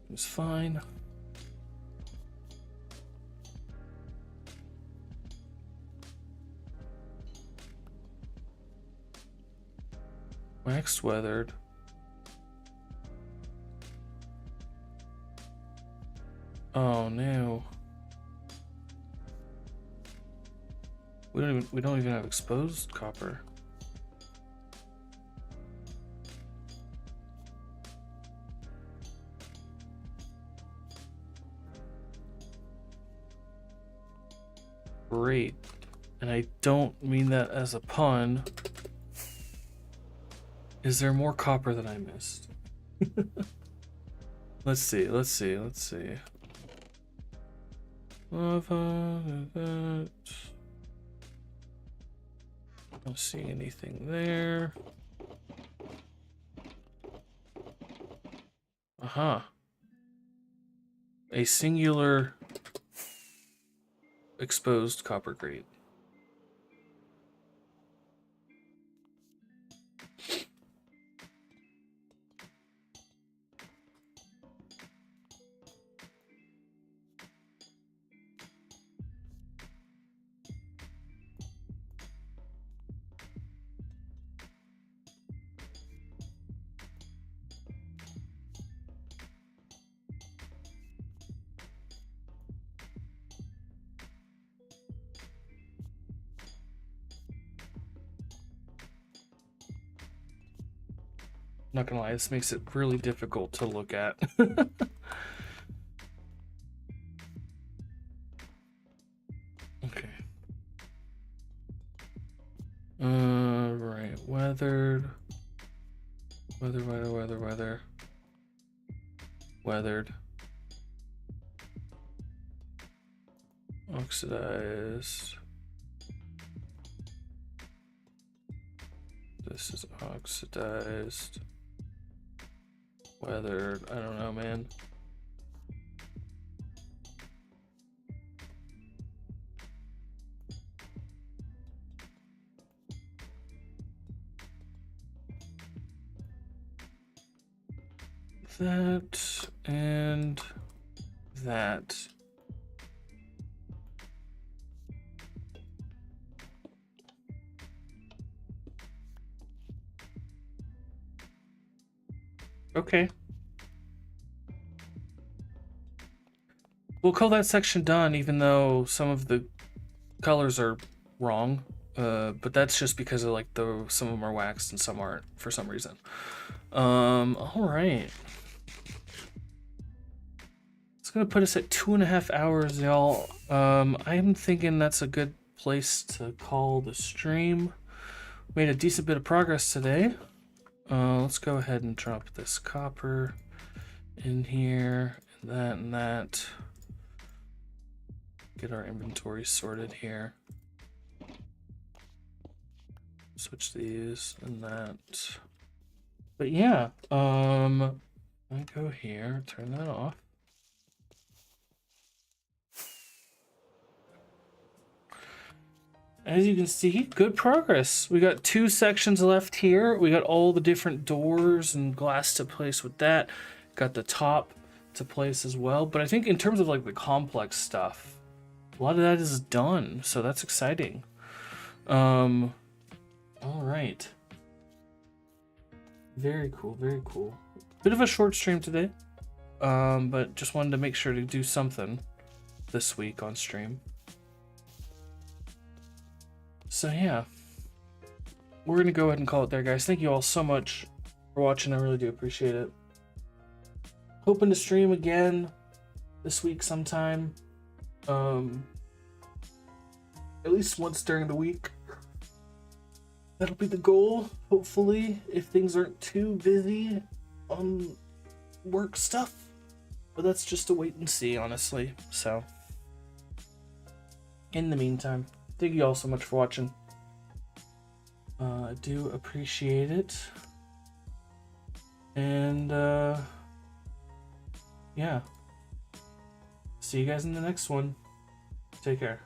Speaker 1: It's fine. Waxed weathered. Oh no. We don't even have exposed copper. Great. And I don't mean that as a pun. Is there more copper that I missed? Let's see. Lava, that. Don't see anything there. Aha. A singular exposed copper grate. Not gonna lie, this makes it really difficult to look at. Okay. Right. Weathered. Weathered. Oxidized. This is oxidized. Weathered. I don't know, man. That and that. Okay. We'll call that section done, even though some of the colors are wrong. But that's just because of like some of them are waxed and some aren't for some reason. All right. It's gonna put us at 2.5 hours, y'all. I'm thinking that's a good place to call the stream. Made a decent bit of progress today. Let's go ahead and drop this copper in here, and that. Get our inventory sorted here. Switch these and that. But yeah, I go here, turn that off. As you can see, good progress. We got 2 sections left here. We got all the different doors and glass to place with that. Got the top to place as well. But I think in terms of like the complex stuff, a lot of that is done. So that's exciting. All right. Very cool, very cool. Bit of a short stream today. But just wanted to make sure to do something this week on stream. So yeah, we're gonna go ahead and call it there, guys. Thank you all so much for watching. I really do appreciate it. Hoping to stream again this week sometime. At least once during the week. That'll be the goal, hopefully, if things aren't too busy on work stuff. But that's just a wait and see, honestly. So, in the meantime, thank you all so much for watching. I do appreciate it. And, yeah. See you guys in the next one. Take care.